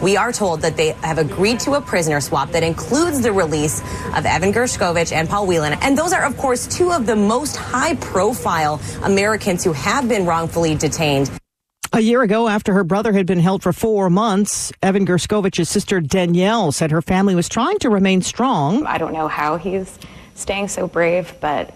We are told that they have agreed to a prisoner swap that includes the release of Evan Gershkovich and Paul Whelan. And those are, of course, two of the most high-profile Americans who have been wrongfully detained. A year ago, after her brother had been held for 4 months, Evan Gershkovich's sister Danielle said her family was trying to remain strong. I don't know how he's staying so brave, but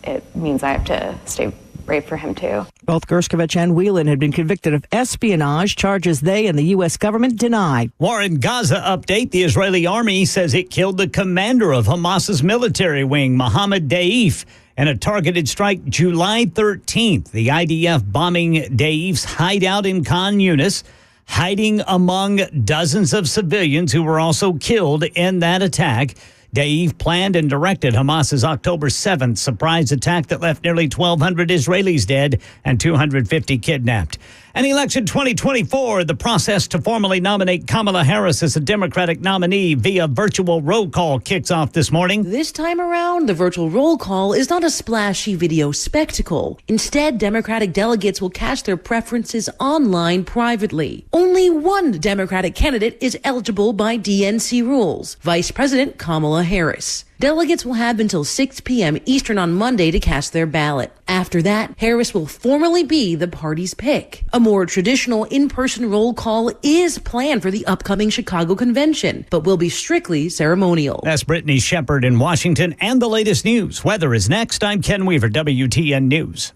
it means I have to stay brave for him, too. Both Gershkovich and Whelan had been convicted of espionage, charges they and the U.S. government denied. War in Gaza update. The Israeli army says it killed the commander of Hamas's military wing, Mohammed Daif, in a targeted strike July 13th. The IDF bombing Daif's hideout in Khan Yunis, hiding among dozens of civilians who were also killed in that attack. Daif planned and directed Hamas's October 7th surprise attack that left nearly 1,200 Israelis dead and 250 kidnapped. And election 2024, the process to formally nominate Kamala Harris as a Democratic nominee via virtual roll call kicks off this morning. This time around, the virtual roll call is not a splashy video spectacle. Instead, Democratic delegates will cast their preferences online privately. Only one Democratic candidate is eligible by DNC rules, Vice President Kamala Harris. Delegates will have until 6 p.m. Eastern on Monday to cast their ballot. After that, Harris will formally be the party's pick. A more traditional in-person roll call is planned for the upcoming Chicago convention, but will be strictly ceremonial. That's Brittany Shepard in Washington, and the latest news. Weather is next. I'm Ken Weaver, WTN News.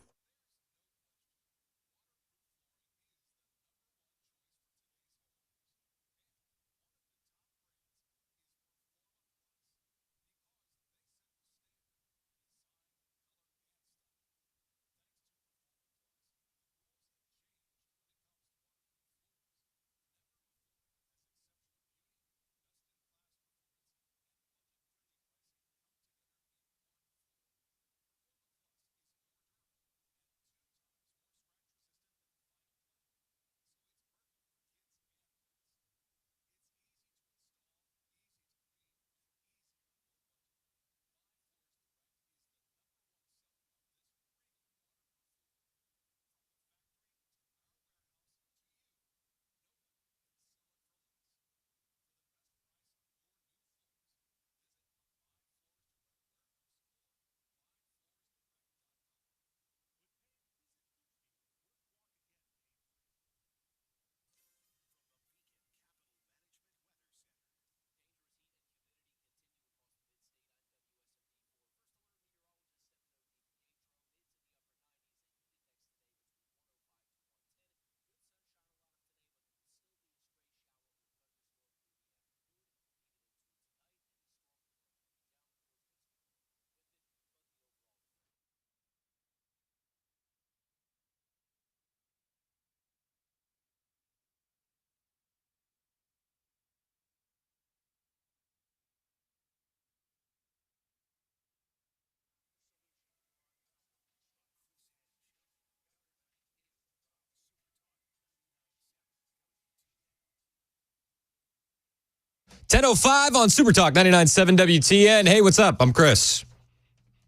.10:05 on Super Talk 99.7 WTN. Hey, what's up? I'm Chris.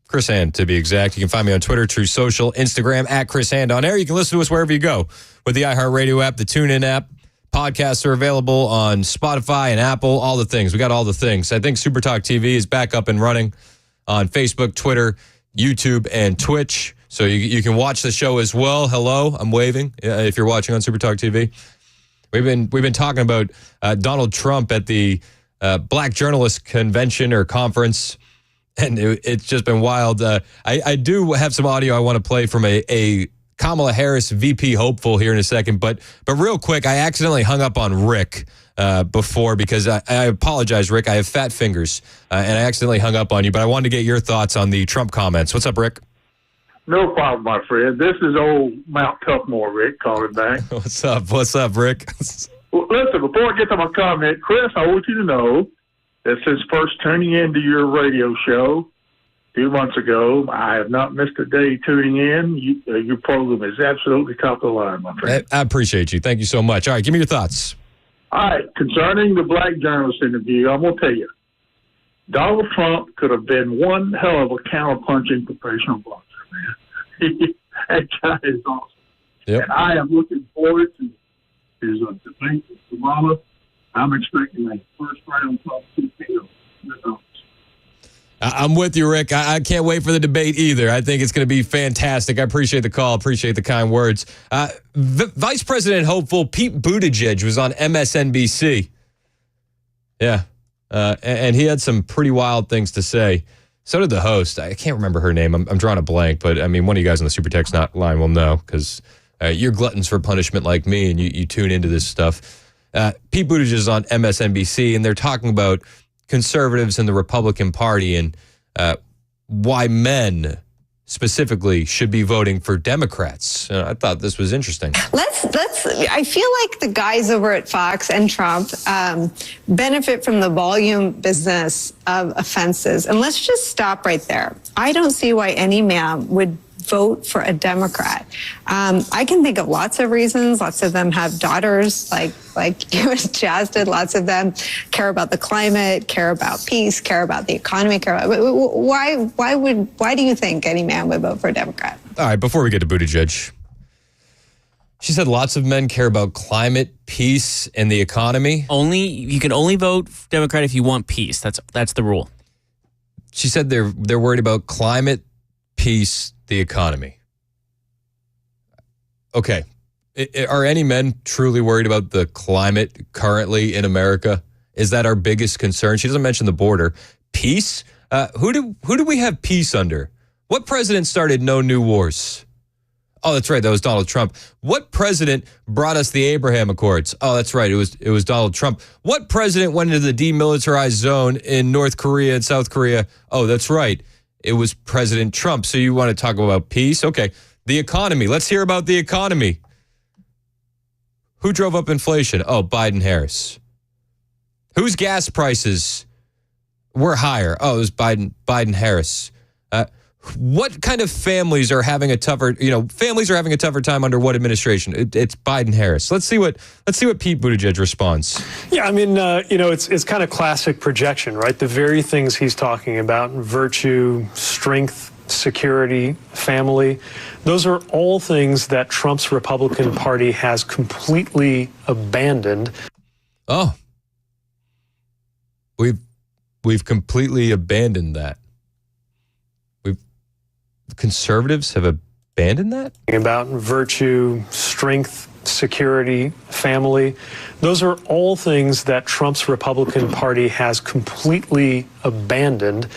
Chris Hand, to be exact. You can find me on Twitter, True Social, Instagram, at Chris Hand on air. You can listen to us wherever you go with the iHeartRadio app, the TuneIn app. Podcasts are available on Spotify and Apple, all the things. We got all the things. I think Super Talk TV is back up and running on Facebook, Twitter, YouTube, and Twitch. So you can watch the show as well. Hello, I'm waving if you're watching on Super Talk TV. We've been talking about Donald Trump at the Black Journalist Convention or Conference, and it's just been wild. I do have some audio I want to play from a Kamala Harris VP hopeful here in a second, but real quick, I accidentally hung up on Rick before because I apologize, Rick. I have fat fingers, and I accidentally hung up on you, but I wanted to get your thoughts on the Trump comments. What's up, Rick? No problem, my friend. This is old Mount Toughmore, Rick, calling back. What's up, Rick? Well, listen, before I get to my comment, Chris, I want you to know that since first tuning into your radio show 2 months ago, I have not missed a day tuning in. Your program is absolutely top of the line, my friend. I appreciate you. Thank you so much. All right, give me your thoughts. All right, concerning the black journalist interview, I'm going to tell you, Donald Trump could have been one hell of a counter-punching professional boxer, man. That guy is awesome. Yep. And I am looking forward to his debate with Kamala. I'm expecting a first round top 2 field. I'm with you, Rick. I can't wait for the debate either. I think it's going to be fantastic. I appreciate the call. Appreciate the kind words. Vice President hopeful Pete Buttigieg was on MSNBC. Yeah. And he had some pretty wild things to say. So did the host. I can't remember her name. I'm drawing a blank, but I mean, one of you guys on the Super Text line will know because you're gluttons for punishment like me and you tune into this stuff. Pete Buttigieg is on MSNBC and they're talking about conservatives in the Republican Party and why men specifically should be voting for Democrats. I thought this was interesting. I feel like the guys over at Fox and Trump benefit from the volume business of offenses. And let's just stop right there. I don't see why any man would vote for a Democrat. I can think of lots of reasons. Lots of them have daughters like you and Jazz did. Lots of them care about the climate, care about peace, care about the economy. Why do you think any man would vote for a Democrat? All right, before we get to Buttigieg, she said lots of men care about climate, peace, and the economy. You can only vote Democrat if you want peace. That's the rule. She said they're worried about climate, peace, the economy. Okay. Are any men truly worried about the climate currently in America? Is that our biggest concern? She doesn't mention the border. Peace? Who do we have peace under? What president started no new wars? Oh, that's right. That was Donald Trump. What president brought us the Abraham Accords? Oh, that's right. It was Donald Trump. What president went into the demilitarized zone in North Korea and South Korea? Oh, that's right. It was President Trump. So you want to talk about peace? Okay. The economy. Let's hear about the economy. Who drove up inflation? Oh, Biden-Harris. Whose gas prices were higher? Oh, it was Biden-Harris. What kind of families are having a tougher time under what administration? It's Biden-Harris. Let's see what Pete Buttigieg responds. Yeah, I mean, it's kind of classic projection, right? The very things he's talking about, virtue, strength, security, family, those are all things that Trump's Republican Party has completely abandoned. Oh, we've completely abandoned that. Conservatives have abandoned that? About virtue, strength, security, family. Those are all things that Trump's Republican Party has completely abandoned.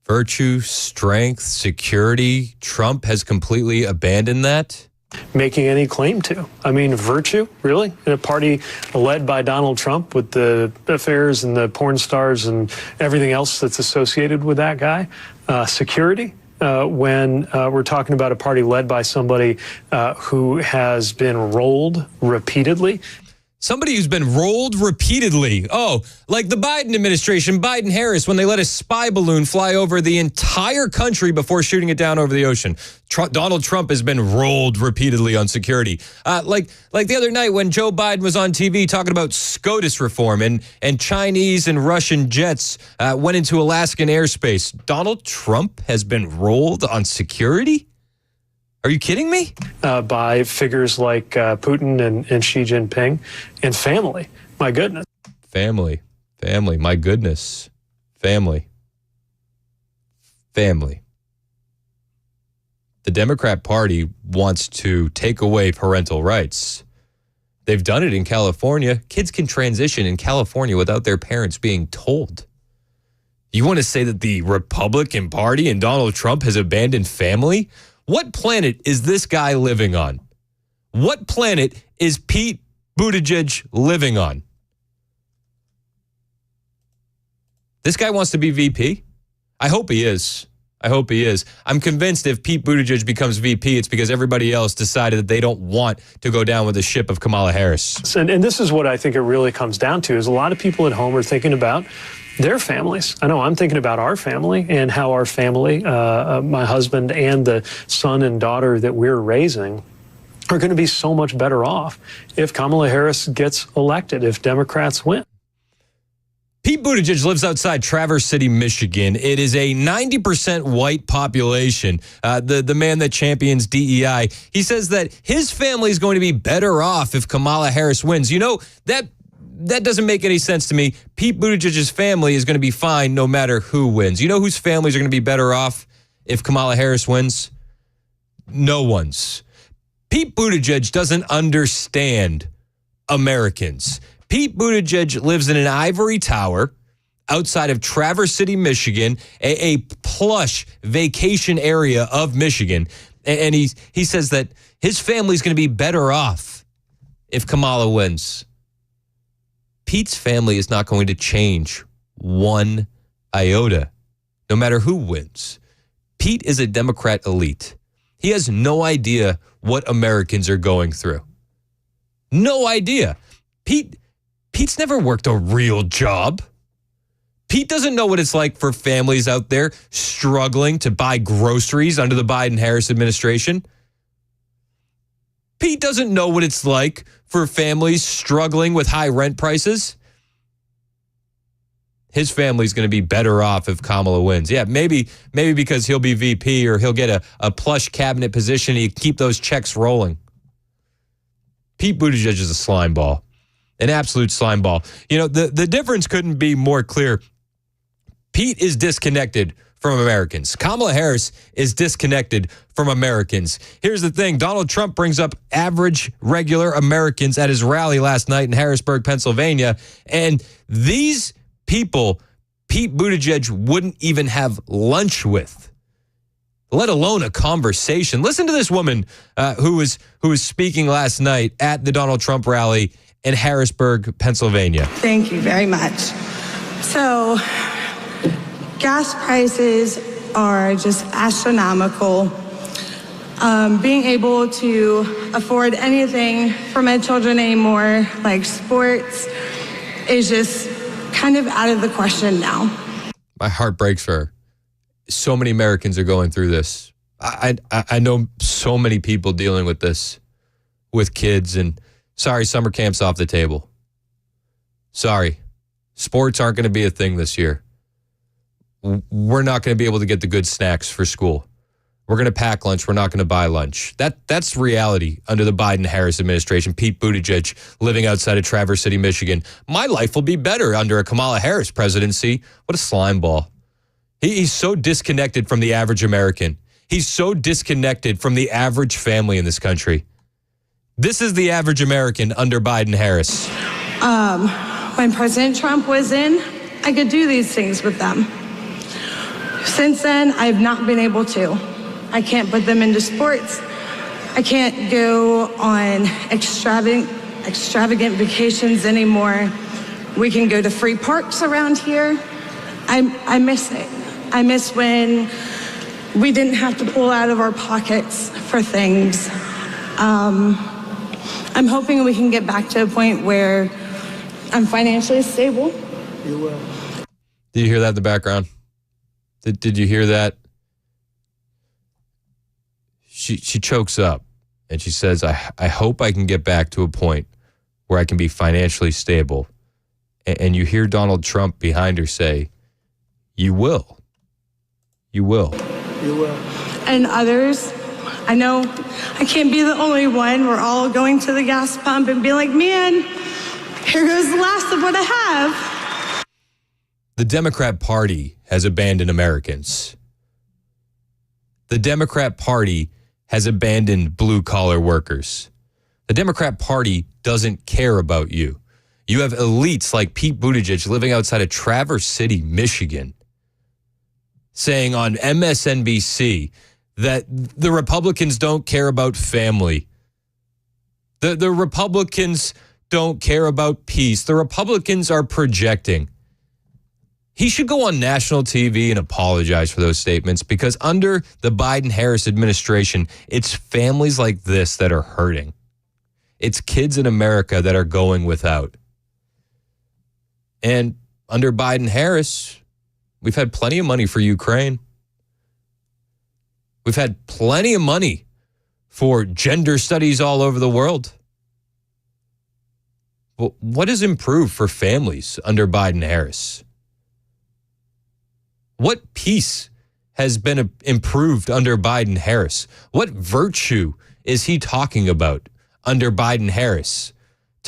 Virtue, strength, security. Trump has completely abandoned that? Making any claim to. I mean, virtue, really? In a party led by Donald Trump with the affairs and the porn stars and everything else that's associated with that guy? Security? When we're talking about a party led by somebody who has been rolled repeatedly. Somebody who's been rolled repeatedly. Oh, like the Biden administration, Biden-Harris, when they let a spy balloon fly over the entire country before shooting it down over the ocean. Donald Trump has been rolled repeatedly on security. Like the other night when Joe Biden was on TV talking about SCOTUS reform and Chinese and Russian jets went into Alaskan airspace. Donald Trump has been rolled on security? Are you kidding me? By figures like Putin and Xi Jinping and family. My goodness. Family. My goodness. Family. The Democrat Party wants to take away parental rights. They've done it in California. Kids can transition in California without their parents being told. You want to say that the Republican Party and Donald Trump has abandoned family? What planet is this guy living on? What planet is Pete Buttigieg living on? This guy wants to be VP? I hope he is. I'm convinced if Pete Buttigieg becomes VP, it's because everybody else decided that they don't want to go down with the ship of Kamala Harris. And this is what I think it really comes down to, is a lot of people at home are thinking about their families. I know I'm thinking about our family and how our family, my husband and the son and daughter that we're raising, are going to be so much better off if Kamala Harris gets elected, if Democrats win. Pete Buttigieg lives outside Traverse City, Michigan. It is a 90% white population. The man that champions DEI, he says that his family is going to be better off if Kamala Harris wins. You know, That doesn't make any sense to me. Pete Buttigieg's family is going to be fine no matter who wins. You know whose families are going to be better off if Kamala Harris wins? No one's. Pete Buttigieg doesn't understand Americans. Pete Buttigieg lives in an ivory tower outside of Traverse City, Michigan, a plush vacation area of Michigan. And he says that his family's going to be better off if Kamala wins. Pete's family is not going to change one iota, no matter who wins. Pete is a Democrat elite. He has no idea what Americans are going through. No idea. Pete's never worked a real job. Pete doesn't know what it's like for families out there struggling to buy groceries under the Biden-Harris administration. Pete doesn't know what it's like for families struggling with high rent prices. His family's going to be better off if Kamala wins. Yeah, maybe because he'll be VP or he'll get a plush cabinet position. He keep those checks rolling. Pete Buttigieg is a slime ball, an absolute slime ball. You know, the difference couldn't be more clear. Pete is disconnected from Americans. Kamala Harris is disconnected from Americans. Here's the thing. Donald Trump brings up average, regular Americans at his rally last night in Harrisburg, Pennsylvania. And these people, Pete Buttigieg wouldn't even have lunch with, let alone a conversation. Listen to this woman who was speaking last night at the Donald Trump rally in Harrisburg, Pennsylvania. Thank you very much. So, gas prices are just astronomical. Being able to afford anything for my children anymore, like sports, is just kind of out of the question now. My heart breaks for her. So many Americans are going through this. I know so many people dealing with this, with kids, and sorry, summer camp's off the table. Sorry, sports aren't going to be a thing this year. We're not going to be able to get the good snacks for school. We're going to pack lunch. We're not going to buy lunch. That's reality under the Biden-Harris administration. Pete Buttigieg living outside of Traverse City, Michigan. My life will be better under a Kamala Harris presidency. What a slime ball. He's so disconnected from the average American. He's so disconnected from the average family in this country. This is the average American under Biden-Harris. When President Trump was in, I could do these things with them. Since then, I've not been able to. I can't put them into sports. I can't go on extravagant vacations anymore. We can go to free parks around here. I miss it. I miss when we didn't have to pull out of our pockets for things. I'm hoping we can get back to a point where I'm financially stable. You will. Did you hear that in the background? Did you hear that? She chokes up and she says, I hope I can get back to a point where I can be financially stable. And you hear Donald Trump behind her say, you will. You will. You will. And others, I know I can't be the only one. We're all going to the gas pump and be like, man, here goes the last of what I have. The Democrat Party has abandoned Americans. The Democrat Party has abandoned blue-collar workers. The Democrat Party doesn't care about you. You have elites like Pete Buttigieg living outside of Traverse City, Michigan, saying on MSNBC that the Republicans don't care about family. The Republicans don't care about peace. The Republicans are projecting. He should go on national TV and apologize for those statements, because under the Biden-Harris administration, it's families like this that are hurting. It's kids in America that are going without. And under Biden-Harris, we've had plenty of money for Ukraine. We've had plenty of money for gender studies all over the world. Well, what has improved for families under Biden-Harris? What peace has been improved under Biden-Harris? What virtue is he talking about under Biden-Harris?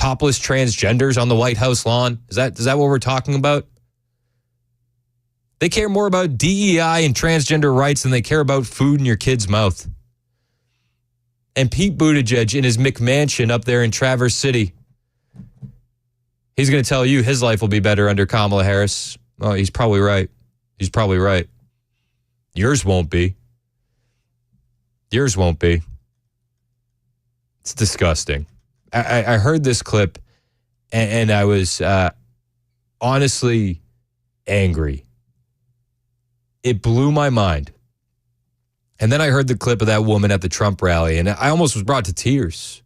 topless transgenders on the White House lawn? Is that what we're talking about? They care more about DEI and transgender rights than they care about food in your kid's mouth. And Pete Buttigieg in his McMansion up there in Traverse City, he's going to tell you his life will be better under Kamala Harris. Oh, he's probably right. He's probably right. Yours won't be. Yours won't be. It's disgusting. I heard this clip and I was honestly angry. It blew my mind. And then I heard the clip of that woman at the Trump rally, and I almost was brought to tears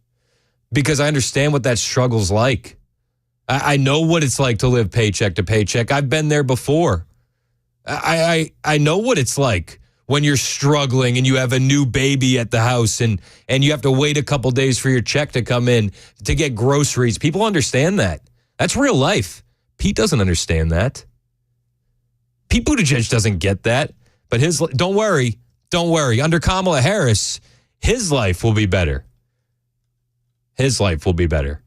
because I understand what that struggle's like. I know what it's like to live paycheck to paycheck. I've been there before. I know what it's like when you're struggling and you have a new baby at the house and you have to wait a couple days for your check to come in to get groceries. People understand that. That's real life. Pete doesn't understand that. Pete Buttigieg doesn't get that. But don't worry. Under Kamala Harris, his life will be better. His life will be better.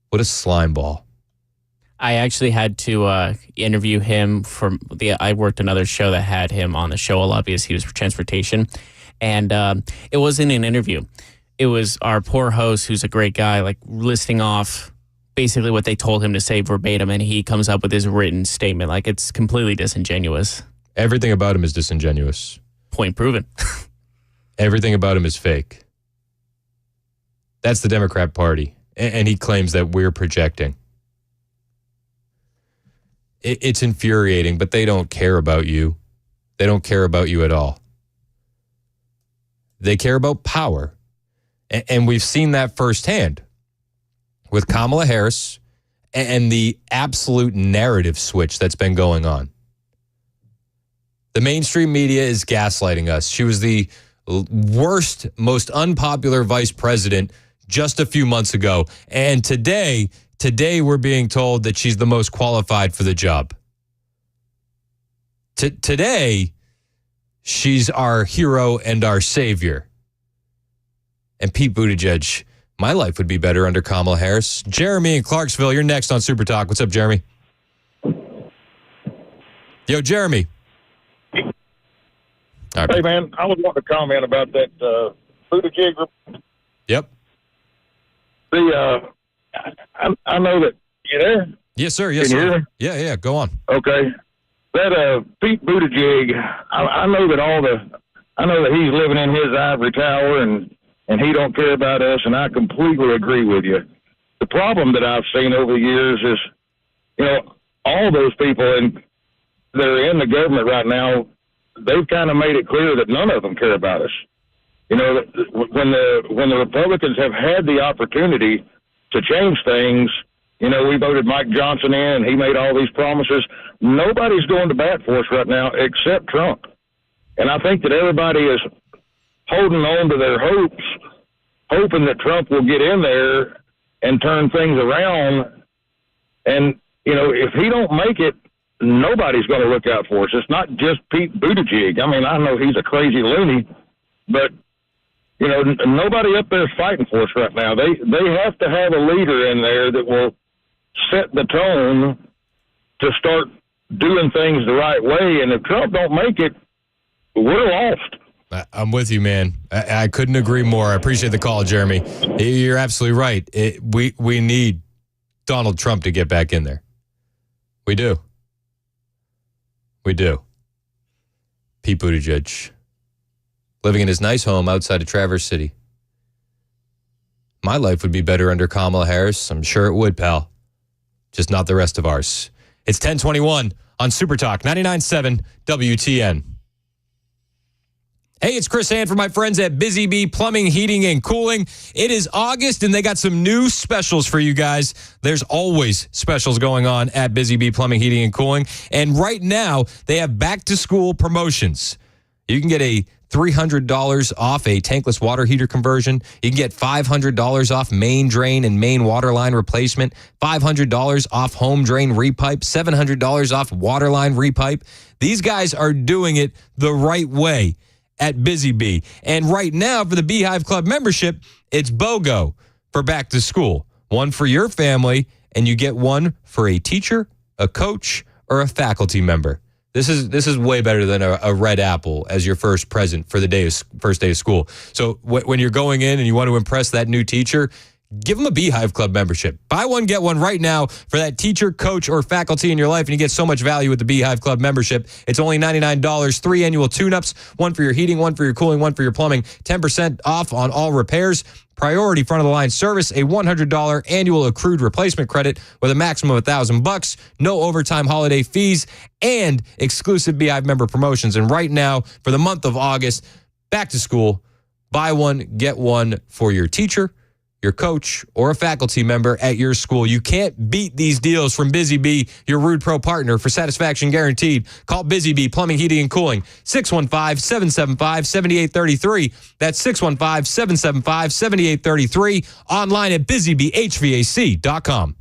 What a slime ball. I actually had to interview him I worked another show that had him on the show a lot because he was for transportation. And it wasn't an interview. It was our poor host, who's a great guy, like listing off basically what they told him to say verbatim. And he comes up with his written statement. Like, it's completely disingenuous. Everything about him is disingenuous. Point proven. Everything about him is fake. That's the Democrat Party. And he claims that we're projecting. It's infuriating, but they don't care about you. They don't care about you at all. They care about power. And we've seen that firsthand with Kamala Harris and the absolute narrative switch that's been going on. The mainstream media is gaslighting us. She was the worst, most unpopular vice president just a few months ago. And today we're being told that she's the most qualified for the job. Today, she's our hero and our savior. And Pete Buttigieg, my life would be better under Kamala Harris. Jeremy in Clarksville, you're next on Super Talk. What's up, Jeremy? Yo, Jeremy. Right. Hey, man, I was wanting to comment about that Buttigieg. Yep. I know that. You there? Yes, sir. Yes, sir. Yeah. Go on. Okay. That Pete Buttigieg, I know that he's living in his ivory tower and he don't care about us, and I completely agree with you. The problem that I've seen over the years is, all those people that are in the government right now, they've kind of made it clear that none of them care about us. When the Republicans have had the opportunity to change things, we voted Mike Johnson in and he made all these promises. Nobody's going to bat for us right now except Trump. And I think that everybody is holding on to their hopes, hoping that Trump will get in there and turn things around. And, if he don't make it, nobody's going to look out for us. It's not just Pete Buttigieg. I mean, I know he's a crazy loony, but, nobody up there is fighting for us right now. They have to have a leader in there that will set the tone to start doing things the right way. And if Trump don't make it, we're lost. I'm with you, man. I couldn't agree more. I appreciate the call, Jeremy. You're absolutely right. We need Donald Trump to get back in there. We do. We do. Pete Buttigieg, living in his nice home outside of Traverse City. My life would be better under Kamala Harris. I'm sure it would, pal. Just not the rest of ours. It's 10:21 on Super Talk 99.7 WTN. Hey, it's Chris Hand for my friends at Busy Bee Plumbing, Heating, and Cooling. It is August, and they got some new specials for you guys. There's always specials going on at Busy Bee Plumbing, Heating, and Cooling. And right now, they have back-to-school promotions. You can get a $300 off a tankless water heater conversion. You can get $500 off main drain and main water line replacement, $500 off home drain repipe, $700 off water line repipe. These guys are doing it the right way at Busy Bee. And right now, for the Beehive Club membership, it's BOGO. for back to school. One for your family, and you get one for a teacher, a coach, or a faculty member. This is way better than a red apple as your first present for the first day of school. So when you're going in and you want to impress that new teacher, give them a Beehive Club membership. Buy one, get one right now for that teacher, coach, or faculty in your life, and you get so much value with the Beehive Club membership. It's only $99, 3 annual tune-ups, one for your heating, one for your cooling, one for your plumbing, 10% off on all repairs, priority front-of-the-line service, a $100 annual accrued replacement credit with a maximum of $1,000, no overtime holiday fees, and exclusive Beehive member promotions. And right now, for the month of August, back to school, buy one, get one for your teacher, your coach, or a faculty member at your school. You can't beat these deals from Busy Bee, your Rude Pro partner, for satisfaction guaranteed. Call Busy Bee Plumbing, Heating, and Cooling, 615-775-7833. That's 615-775-7833. Online at busybeehvac.com.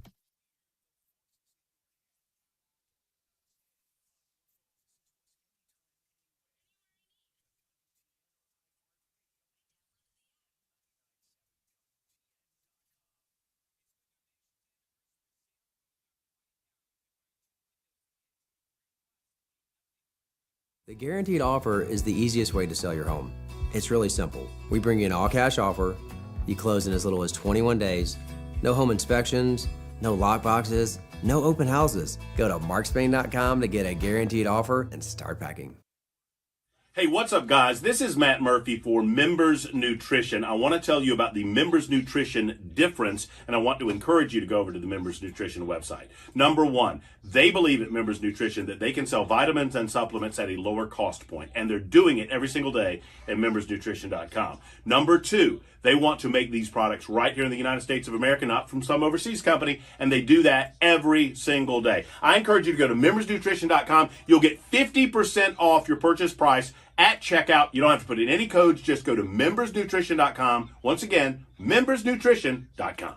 The guaranteed offer is the easiest way to sell your home. It's really simple. We bring you an all-cash offer. You close in as little as 21 days. No home inspections, no lockboxes, no open houses. Go to markspain.com to get a guaranteed offer and start packing. Hey, what's up, guys? This is Matt Murphy for Members Nutrition. I want to tell you about the Members Nutrition difference, and I want to encourage you to go over to the Members Nutrition website. Number one, they believe at Members Nutrition that they can sell vitamins and supplements at a lower cost point, and they're doing it every single day at membersnutrition.com. Number two, they want to make these products right here in the United States of America, not from some overseas company, and they do that every single day. I encourage you to go to membersnutrition.com. You'll get 50% off your purchase price at checkout. You don't have to put in any codes. Just go to membersnutrition.com. Once again, membersnutrition.com.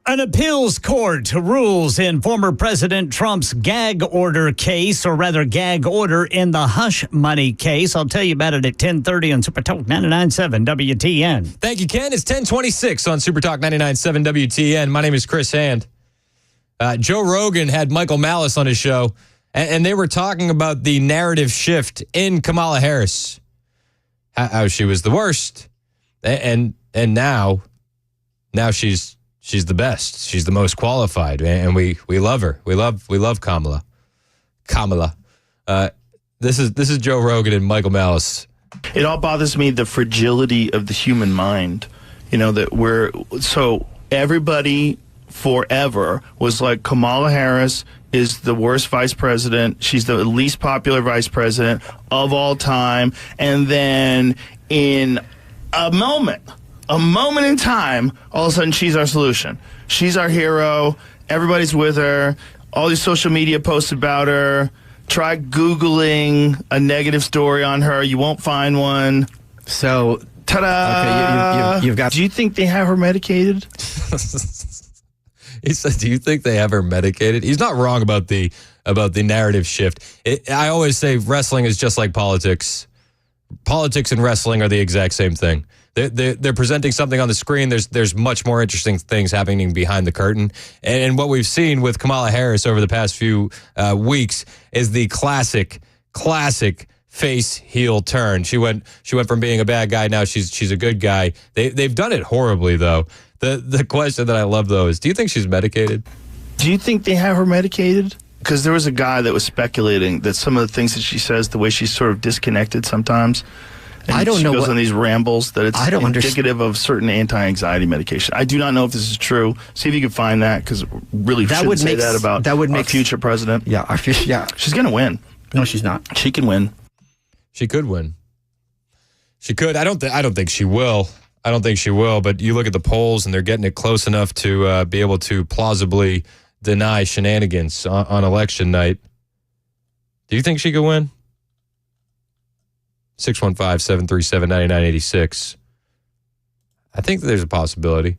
An appeals court rules in former President Trump's gag order case, or rather gag order in the hush money case. I'll tell you about it at 10:30 on Super Talk 99.7 WTN. Thank you, Ken. It's 10:26 on Super Talk 99.7 WTN. My name is Chris Hand. Joe Rogan had Michael Malice on his show, and they were talking about the narrative shift in Kamala Harris, how she was the worst, and now she's the best. She's the most qualified, and we love her. We love Kamala. This is Joe Rogan and Michael Malice. It all bothers me, the fragility of the human mind. You know, that everybody forever was like, Kamala Harris is the worst vice president. She's the least popular vice president of all time. And then in a moment in time, all of a sudden she's our solution. She's our hero. Everybody's with her. All these social media posts about her. Try Googling a negative story on her. You won't find one. So, ta-da! Okay, you've got. Do you think they have her medicated? He said, "Do you think they have her medicated?" He's not wrong about the narrative shift. I always say wrestling is just like politics. Politics and wrestling are the exact same thing. They're presenting something on the screen. There's much more interesting things happening behind the curtain. And what we've seen with Kamala Harris over the past few weeks is the classic face heel turn. She went from being a bad guy, now she's a good guy. They've done it horribly though. The question that I love though is, do you think she's medicated? Do you think they have her medicated? Because there was a guy that was speculating that some of the things that she says, the way she's sort of disconnected sometimes, and I don't know. She goes on these rambles that it's indicative understand. of certain anti-anxiety medication. I do not know if this is true. See if you can find that, because really That shouldn't would say make that about that would our make future president. Yeah, our future. Yeah, she's gonna win. No, she's not. She can win. She could win. She could. I don't think she will. I don't think she will. But you look at the polls, and they're getting it close enough to be able to plausibly deny shenanigans on election night. Do you think she could win? 615-737-9986. I think that there's a possibility.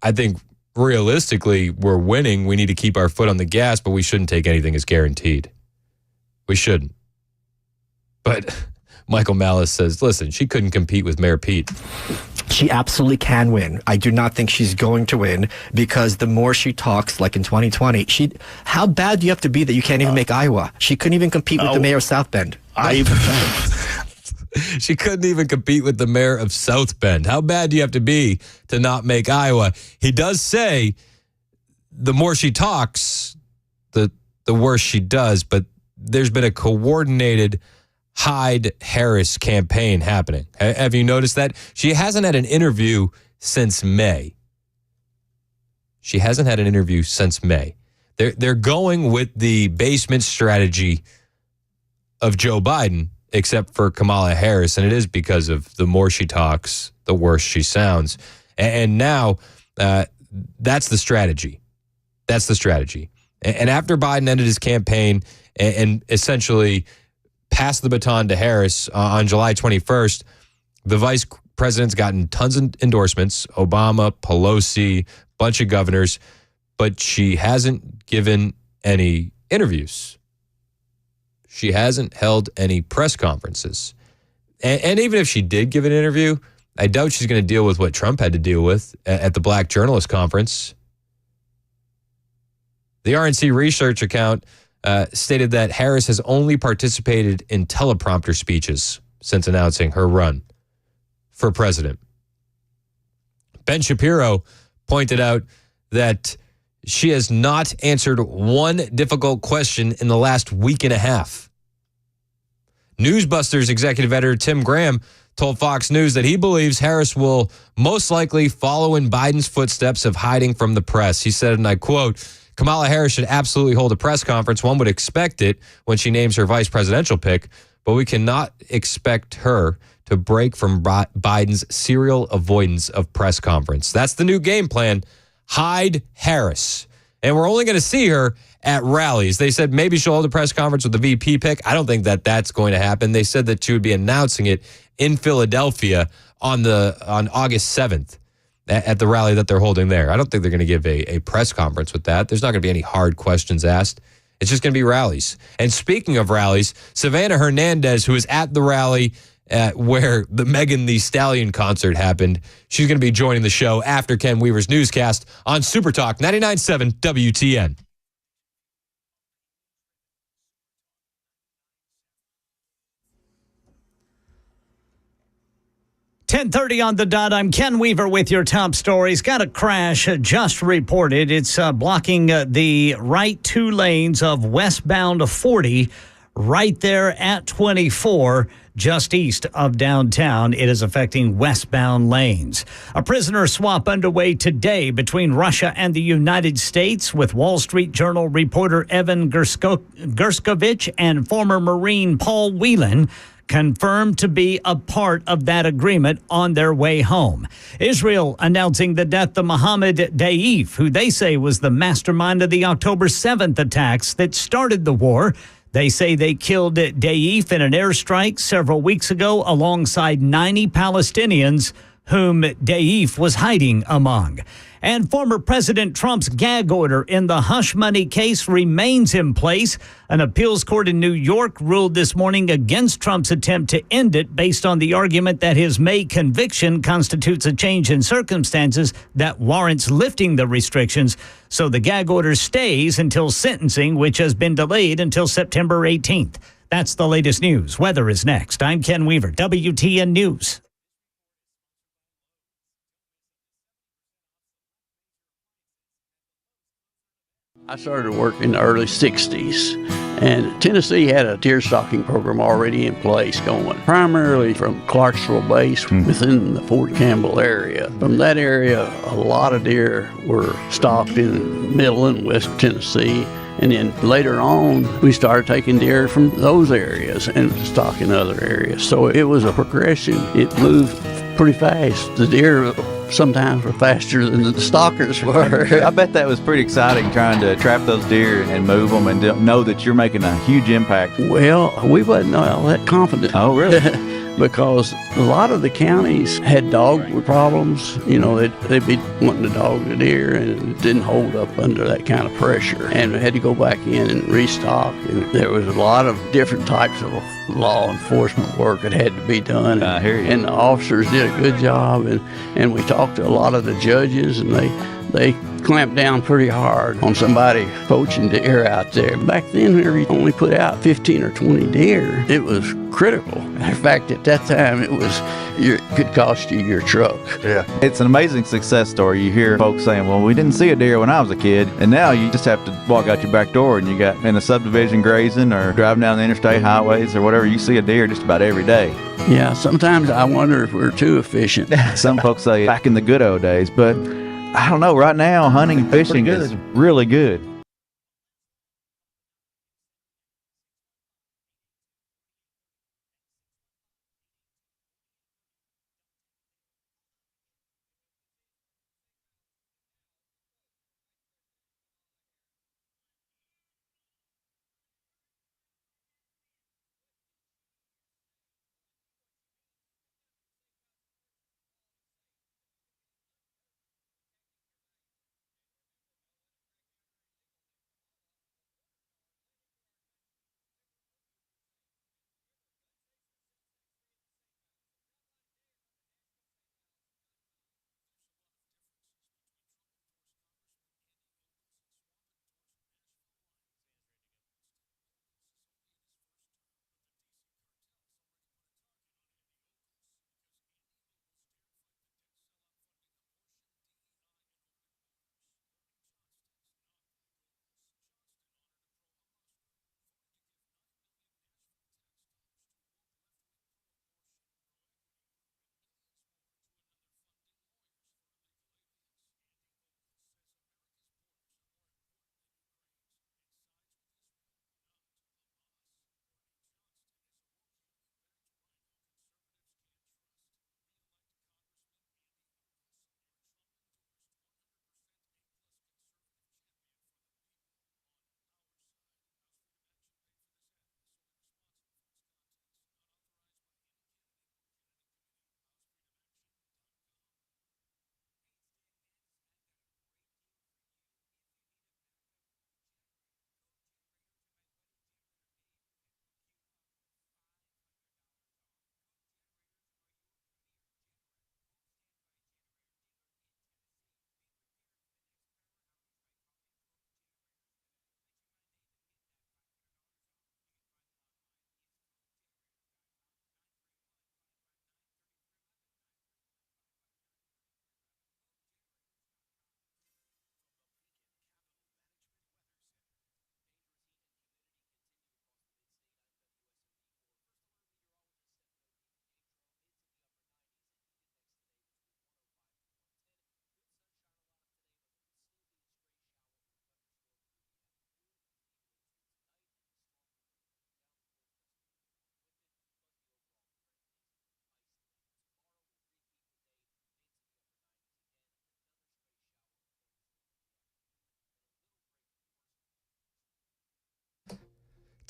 I think realistically we're winning. We need to keep our foot on the gas, but we shouldn't take anything as guaranteed. We shouldn't. But Michael Malice says, listen, she couldn't compete with Mayor Pete. She absolutely can win. I do not think she's going to win, because the more she talks, like in 2020, how bad do you have to be that you can't even make Iowa? She couldn't even compete with the mayor of South Bend. She couldn't even compete with the mayor of South Bend. How bad do you have to be to not make Iowa? He does say the more she talks, the worse she does, but there's been a coordinated Hyde-Harris campaign happening. Have you noticed that? She hasn't had an interview since May. They're going with the basement strategy of Joe Biden, except for Kamala Harris, and it is because of the more she talks, the worse she sounds. And now that's the strategy. That's the strategy. And after Biden ended his campaign and essentially passed the baton to Harris on July 21st, the vice president's gotten tons of endorsements, Obama, Pelosi, bunch of governors, but she hasn't given any interviews. She hasn't held any press conferences. And even if she did give an interview, I doubt she's going to deal with what Trump had to deal with at the Black Journalist Conference. The RNC research account stated that Harris has only participated in teleprompter speeches since announcing her run for president. Ben Shapiro pointed out that she has not answered one difficult question in the last week and a half. Newsbusters executive editor Tim Graham told Fox News that he believes Harris will most likely follow in Biden's footsteps of hiding from the press. He said, and I quote, Kamala Harris should absolutely hold a press conference. One would expect it when she names her vice presidential pick, but we cannot expect her to break from Biden's serial avoidance of press conference. That's the new game plan. Hide Harris. And we're only going to see her at rallies. They said maybe she'll hold a press conference with the VP pick. I don't think that that's going to happen. They said that she would be announcing it in Philadelphia on August 7th. At the rally that they're holding there. I don't think they're going to give a press conference with that. There's not going to be any hard questions asked. It's just going to be rallies. And speaking of rallies, Savannah Hernandez, who is at the rally where the Megan Thee Stallion concert happened, she's going to be joining the show after Ken Weaver's newscast on Super Talk 99.7 WTN. .30 on the dot. I'm Ken Weaver with your top stories. Got a crash just reported. It's blocking the right two lanes of westbound 40 right there at 24 just east of downtown. It is affecting westbound lanes. A prisoner swap underway today between Russia and the United States, with Wall Street Journal reporter Evan Gershkovich and former Marine Paul Whelan confirmed to be a part of that agreement on their way home. Israel announcing the death of Mohammed Daif, who they say was the mastermind of the October 7th attacks that started the war. They say they killed Daif in an airstrike several weeks ago alongside 90 Palestinians whom Daif was hiding among. And former President Trump's gag order in the hush money case remains in place. An appeals court in New York ruled this morning against Trump's attempt to end it based on the argument that his May conviction constitutes a change in circumstances that warrants lifting the restrictions. So the gag order stays until sentencing, which has been delayed until September 18th. That's the latest news. Weather is next. I'm Ken Weaver, WTN News. I started work in the early 60s, and Tennessee had a deer stalking program already in place going, primarily from Clarksville base within the Fort Campbell area. From that area, a lot of deer were stalked in middle and west Tennessee, and then later on, we started taking deer from those areas and stalking other areas. So it was a progression. It moved pretty fast. The deer sometimes were faster than the stalkers were. I bet that was pretty exciting trying to trap those deer and move them and know that you're making a huge impact. Well, we wasn't all that confident. Oh, really? Because a lot of the counties had dog problems. You know, they'd be wanting to dog the deer, and it didn't hold up under that kind of pressure. And we had to go back in and restock. And there was a lot of different types of law enforcement work that had to be done. I hear you. And the officers did a good job. And we talked to a lot of the judges, and they clamped down pretty hard on somebody poaching deer out there. Back then, we only put out 15 or 20 deer. It was critical. In fact, at that time, it could cost you your truck. Yeah. It's an amazing success story. You hear folks saying, well, we didn't see a deer when I was a kid, and now you just have to walk out your back door and you got in a subdivision grazing or driving down the interstate highways or whatever, you see a deer just about every day. Yeah, sometimes I wonder if we're too efficient. Some folks say back in the good old days, but I don't know. Right now, hunting and fishing is really good.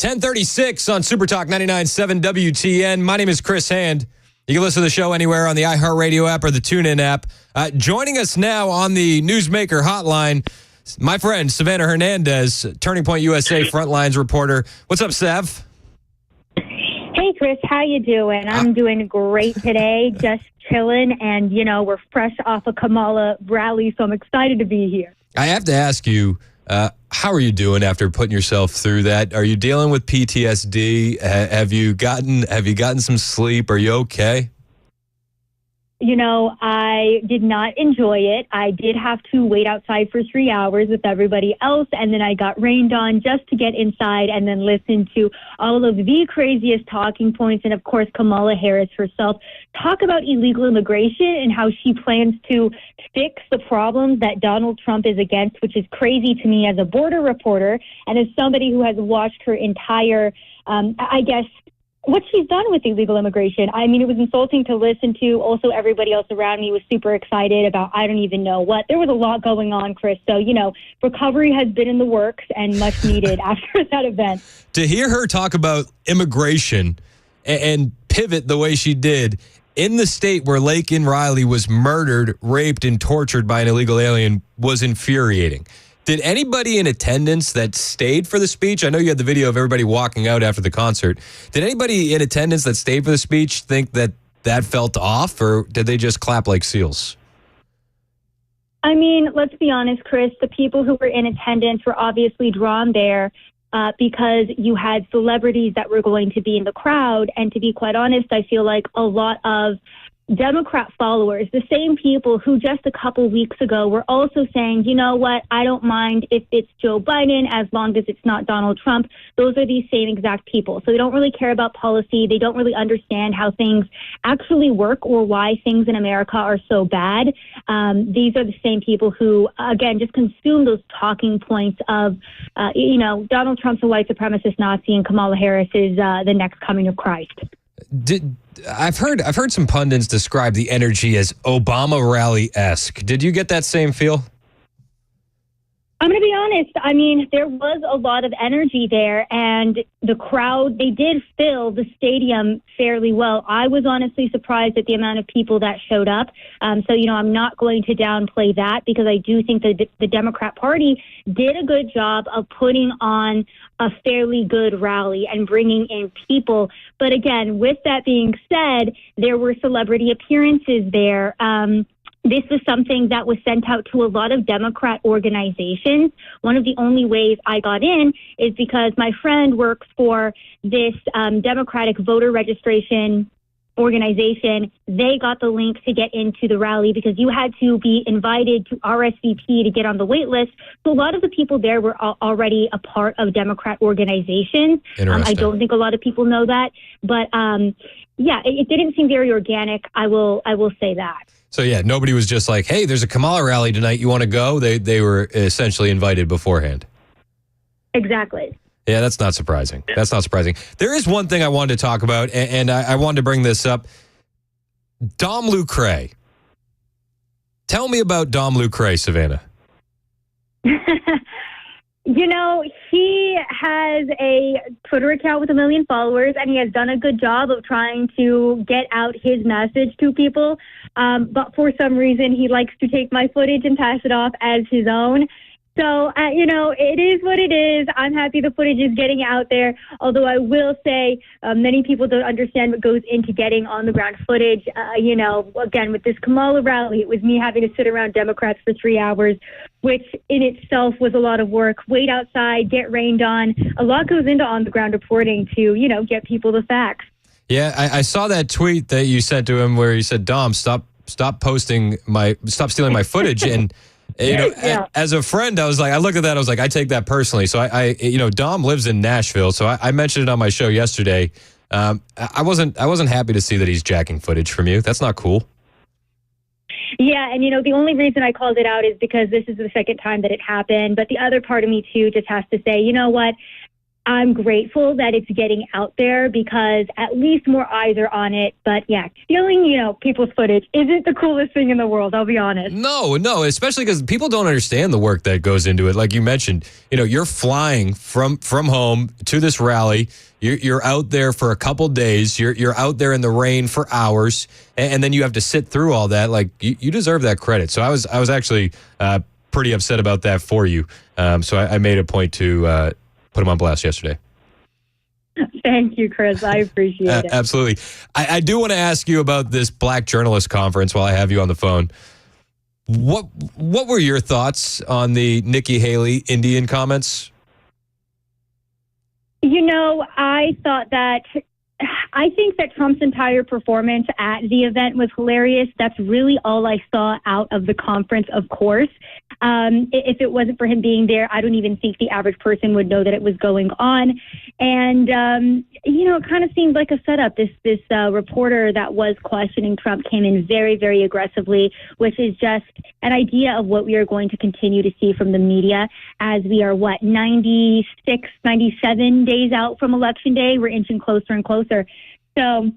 1036 on Super Talk 99.7 WTN. My name is Chris Hand. You can listen to the show anywhere on the iHeartRadio app or the TuneIn app. Joining us now on the Newsmaker hotline, my friend Savannah Hernandez, Turning Point USA Frontlines reporter. What's up, Sav? Hey, Chris, how you doing? I'm doing great today, just chilling, and, we're fresh off a Kamala rally, so I'm excited to be here. I have to ask you, how are you doing after putting yourself through that? Are you dealing with PTSD? Have you gotten some sleep? Are you okay? I did not enjoy it. I did have to wait outside for 3 hours with everybody else, and then I got rained on just to get inside and then listen to all of the craziest talking points, and of course Kamala Harris herself talk about illegal immigration and how she plans to fix the problems that Donald Trump is against, which is crazy to me as a border reporter and as somebody who has watched her entire, what she's done with illegal immigration. I mean, it was insulting to listen to. Also, everybody else around me was super excited about I don't even know what. There was a lot going on, Chris. So, recovery has been in the works and much needed after that event. To hear her talk about immigration and pivot the way she did in the state where Laken Riley was murdered, raped, and tortured by an illegal alien was infuriating. Did anybody in attendance that stayed for the speech, I know you had the video of everybody walking out after the concert, did anybody in attendance that stayed for the speech think that felt off, or did they just clap like seals? I mean, let's be honest, Chris, the people who were in attendance were obviously drawn there because you had celebrities that were going to be in the crowd. And to be quite honest, I feel like a lot of Democrat followers, the same people who just a couple weeks ago were also saying, you know what, I don't mind if it's Joe Biden as long as it's not Donald Trump. Those are these same exact people. So they don't really care about policy. They don't really understand how things actually work or why things in America are so bad. These are the same people who, again, just consume those talking points of, Donald Trump's a white supremacist Nazi and Kamala Harris is the next coming of Christ. I've heard some pundits describe the energy as Obama rally-esque. Did you get that same feel? I'm going to be honest. I mean, there was a lot of energy there, and the crowd, they did fill the stadium fairly well. I was honestly surprised at the amount of people that showed up. I'm not going to downplay that because I do think that the Democrat Party did a good job of putting on a fairly good rally and bringing in people. But again, with that being said, there were celebrity appearances there. This was something that was sent out to a lot of Democrat organizations. One of the only ways I got in is because my friend works for this Democratic voter registration organization. They got the link to get into the rally because you had to be invited to RSVP to get on the wait list. So a lot of the people there were already a part of Democrat organizations. I don't think a lot of people know that. But it didn't seem very organic. I will say that. So, nobody was just like, hey, there's a Kamala rally tonight. You want to go? They were essentially invited beforehand. Exactly. Yeah, that's not surprising. That's not surprising. There is one thing I wanted to talk about, and I wanted to bring this up. Dom Lucre. Tell me about Dom Lucre, Savannah. He has a Twitter account with 1 million followers, and he has done a good job of trying to get out his message to people. But for some reason, he likes to take my footage and pass it off as his own. So, it is what it is. I'm happy the footage is getting out there, although I will say many people don't understand what goes into getting on-the-ground footage. Again, with this Kamala rally, it was me having to sit around Democrats for 3 hours, which in itself was a lot of work. Wait outside, get rained on. A lot goes into on-the-ground reporting to, get people the facts. Yeah, I saw that tweet that you sent to him where you said, Dom, stop stealing my footage. And as a friend, I looked at that, I was like, I take that personally. So Dom lives in Nashville. So I mentioned it on my show yesterday. I wasn't happy to see that he's jacking footage from you. That's not cool. Yeah, and the only reason I called it out is because this is the second time that it happened. But the other part of me too just has to say, you know what? I'm grateful that it's getting out there because at least more eyes are on it. But yeah, stealing, people's footage isn't the coolest thing in the world, I'll be honest. No, especially because people don't understand the work that goes into it. Like you mentioned, you're flying from home to this rally. You're out there for a couple days. You're out there in the rain for hours, and then you have to sit through all that. Like you deserve that credit. So I was actually pretty upset about that for you. So I made a point to put him on blast yesterday. Thank you, Chris. I appreciate it. Absolutely. I do want to ask you about this Black Journalist Conference while I have you on the phone. What were your thoughts on the Nikki Haley Indian comments? I think that Trump's entire performance at the event was hilarious. That's really all I saw out of the conference, of course. If it wasn't for him being there, I don't even think the average person would know that it was going on. And, it kind of seemed like a setup. This reporter that was questioning Trump came in very, very aggressively, which is just an idea of what we are going to continue to see from the media as we are, 96, 97 days out from Election Day. We're inching closer and closer. So,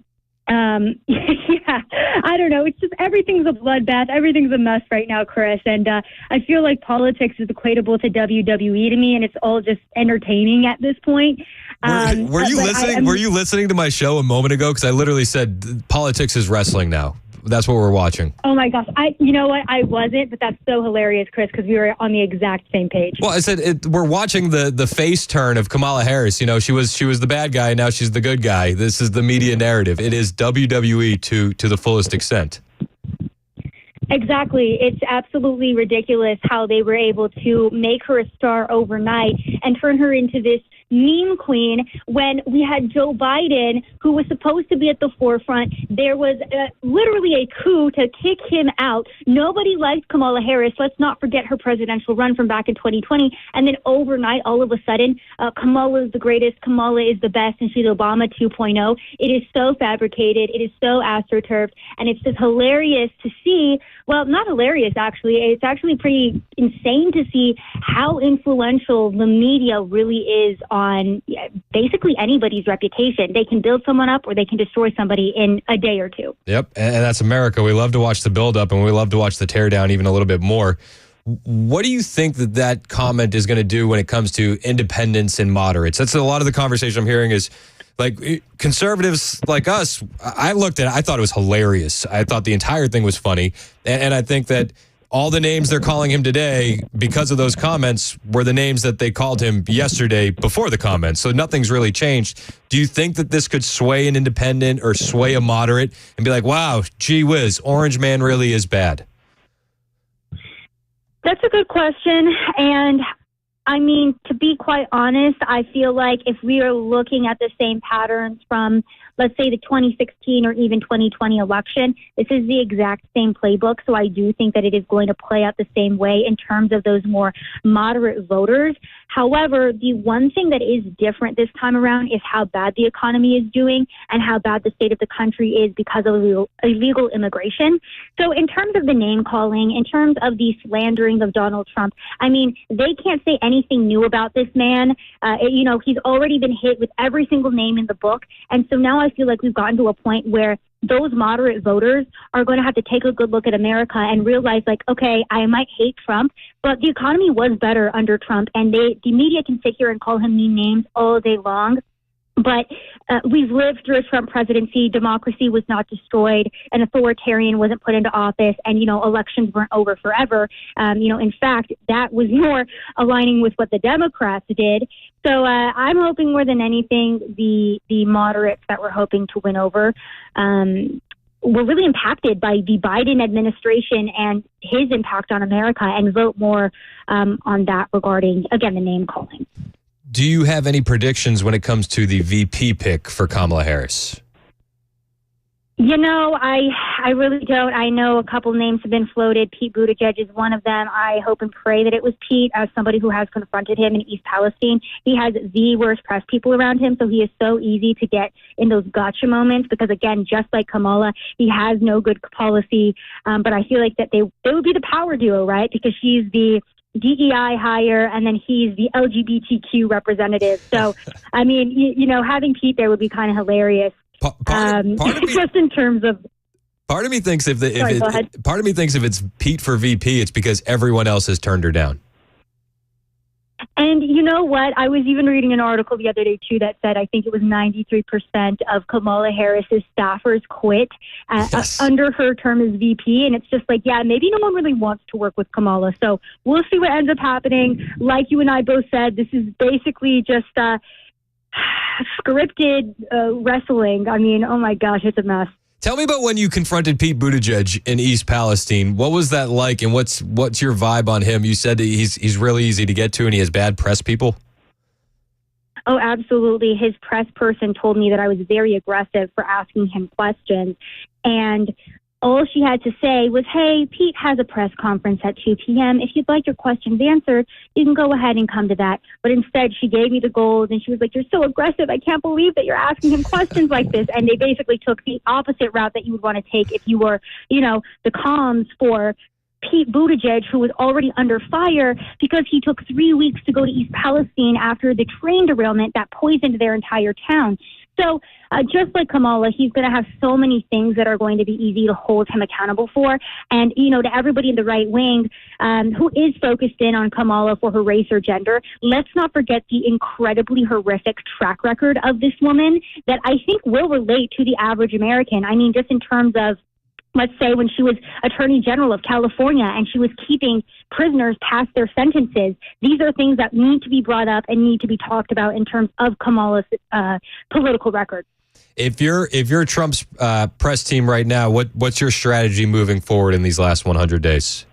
yeah, I don't know. It's just everything's a bloodbath. Everything's a mess right now, Chris. And I feel like politics is equatable to WWE to me, and it's all just entertaining at this point. Were you listening? Were you listening to my show a moment ago? Because I literally said politics is wrestling now. That's what we're watching. Oh my gosh! You know what? I wasn't, but that's so hilarious, Chris, because we were on the exact same page. Well, I said we're watching the face turn of Kamala Harris. She was the bad guy, now she's the good guy. This is the media narrative. It is WWE to the fullest extent. Exactly. It's absolutely ridiculous how they were able to make her a star overnight and turn her into this meme queen when we had Joe Biden, who was supposed to be at the forefront. There was literally a coup to kick him out. Nobody liked Kamala Harris. Let's not forget her presidential run from back in 2020. And then overnight, all of a sudden, Kamala is the greatest. Kamala is the best, and she's Obama 2.0. It is so fabricated. It is so astroturfed. And it's just hilarious to see. Well, not hilarious, actually. It's actually pretty insane to see how influential the media really is on basically anybody's reputation. They can build someone up or they can destroy somebody in a day or two. Yep, and that's America. We love to watch the build up, and we love to watch the tear down even a little bit more. What do you think that comment is going to do when it comes to independents and moderates? That's a lot of the conversation I'm hearing is, like, conservatives like us, I looked at it, I thought it was hilarious. I thought the entire thing was funny. And I think that all the names they're calling him today because of those comments were the names that they called him yesterday before the comments. So nothing's really changed. Do you think that this could sway an independent or sway a moderate and be like, wow, gee whiz, Orange Man really is bad? That's a good question. And I mean, to be quite honest, I feel like if we are looking at the same patterns from, let's say, the 2016 or even 2020 election, this is the exact same playbook. So I do think that it is going to play out the same way in terms of those more moderate voters. However, the one thing that is different this time around is how bad the economy is doing and how bad the state of the country is because of illegal immigration. So in terms of the name calling, in terms of the slandering of Donald Trump, I mean, they can't say anything new about this man. He's already been hit with every single name in the book. And so now I feel like we've gotten to a point where those moderate voters are going to have to take a good look at America and realize, like, okay, I might hate Trump, but the economy was better under Trump, and the media can sit here and call him mean names all day long. But we've lived through a Trump presidency. Democracy was not destroyed. An authoritarian wasn't put into office. And, elections weren't over forever. In fact, that was more aligning with what the Democrats did. So I'm hoping more than anything the moderates that we're hoping to win over were really impacted by the Biden administration and his impact on America and vote more on that regarding, again, the name calling. Do you have any predictions when it comes to the VP pick for Kamala Harris? I really don't. I know a couple names have been floated. Pete Buttigieg is one of them. I hope and pray that it was Pete, as somebody who has confronted him in East Palestine. He has the worst press people around him, so he is so easy to get in those gotcha moments because, again, just like Kamala, he has no good policy. But I feel like that they would be the power duo, right? Because she's the DEI hire, and then he's the LGBTQ representative. So, I mean, you know, having Pete there would be kind of hilarious. Part of me, just in terms of. Part of me thinks if Go ahead. part of me thinks if it's Pete for VP, it's because everyone else has turned her down. And you know what? I was even reading an article the other day, too, that said I think it was 93% of Kamala Harris's staffers quit under her term as VP. And it's just like, yeah, maybe no one really wants to work with Kamala. So we'll see what ends up happening. Like you and I both said, this is basically just scripted wrestling. I mean, oh, my gosh, it's a mess. Tell me about when you confronted Pete Buttigieg in East Palestine. What was that like, and what's your vibe on him? You said that he's really easy to get to, and he has bad press people. Oh, absolutely. His press person told me that I was very aggressive for asking him questions, and all she had to say was, "Hey, Pete has a press conference at 2 p.m. If you'd like your questions answered, you can go ahead and come to that." But instead, she gave me the gold, and she was like, "You're so aggressive. I can't believe that you're asking him questions like this." And they basically took the opposite route that you would want to take if you were, you know, the comms for Pete Buttigieg, who was already under fire because he took 3 weeks to go to East Palestine after the train derailment that poisoned their entire town. So just like Kamala, he's going to have so many things that are going to be easy to hold him accountable for. And, you know, to everybody in the right wing who is focused in on Kamala for her race or gender, let's not forget the incredibly horrific track record of this woman that I think will relate to the average American. I mean, just in terms of, let's say, when she was Attorney General of California and she was keeping prisoners past their sentences. These are things that need to be brought up and need to be talked about in terms of Kamala's political record. If you're Trump's press team right now, what's your strategy moving forward in these last 100 days?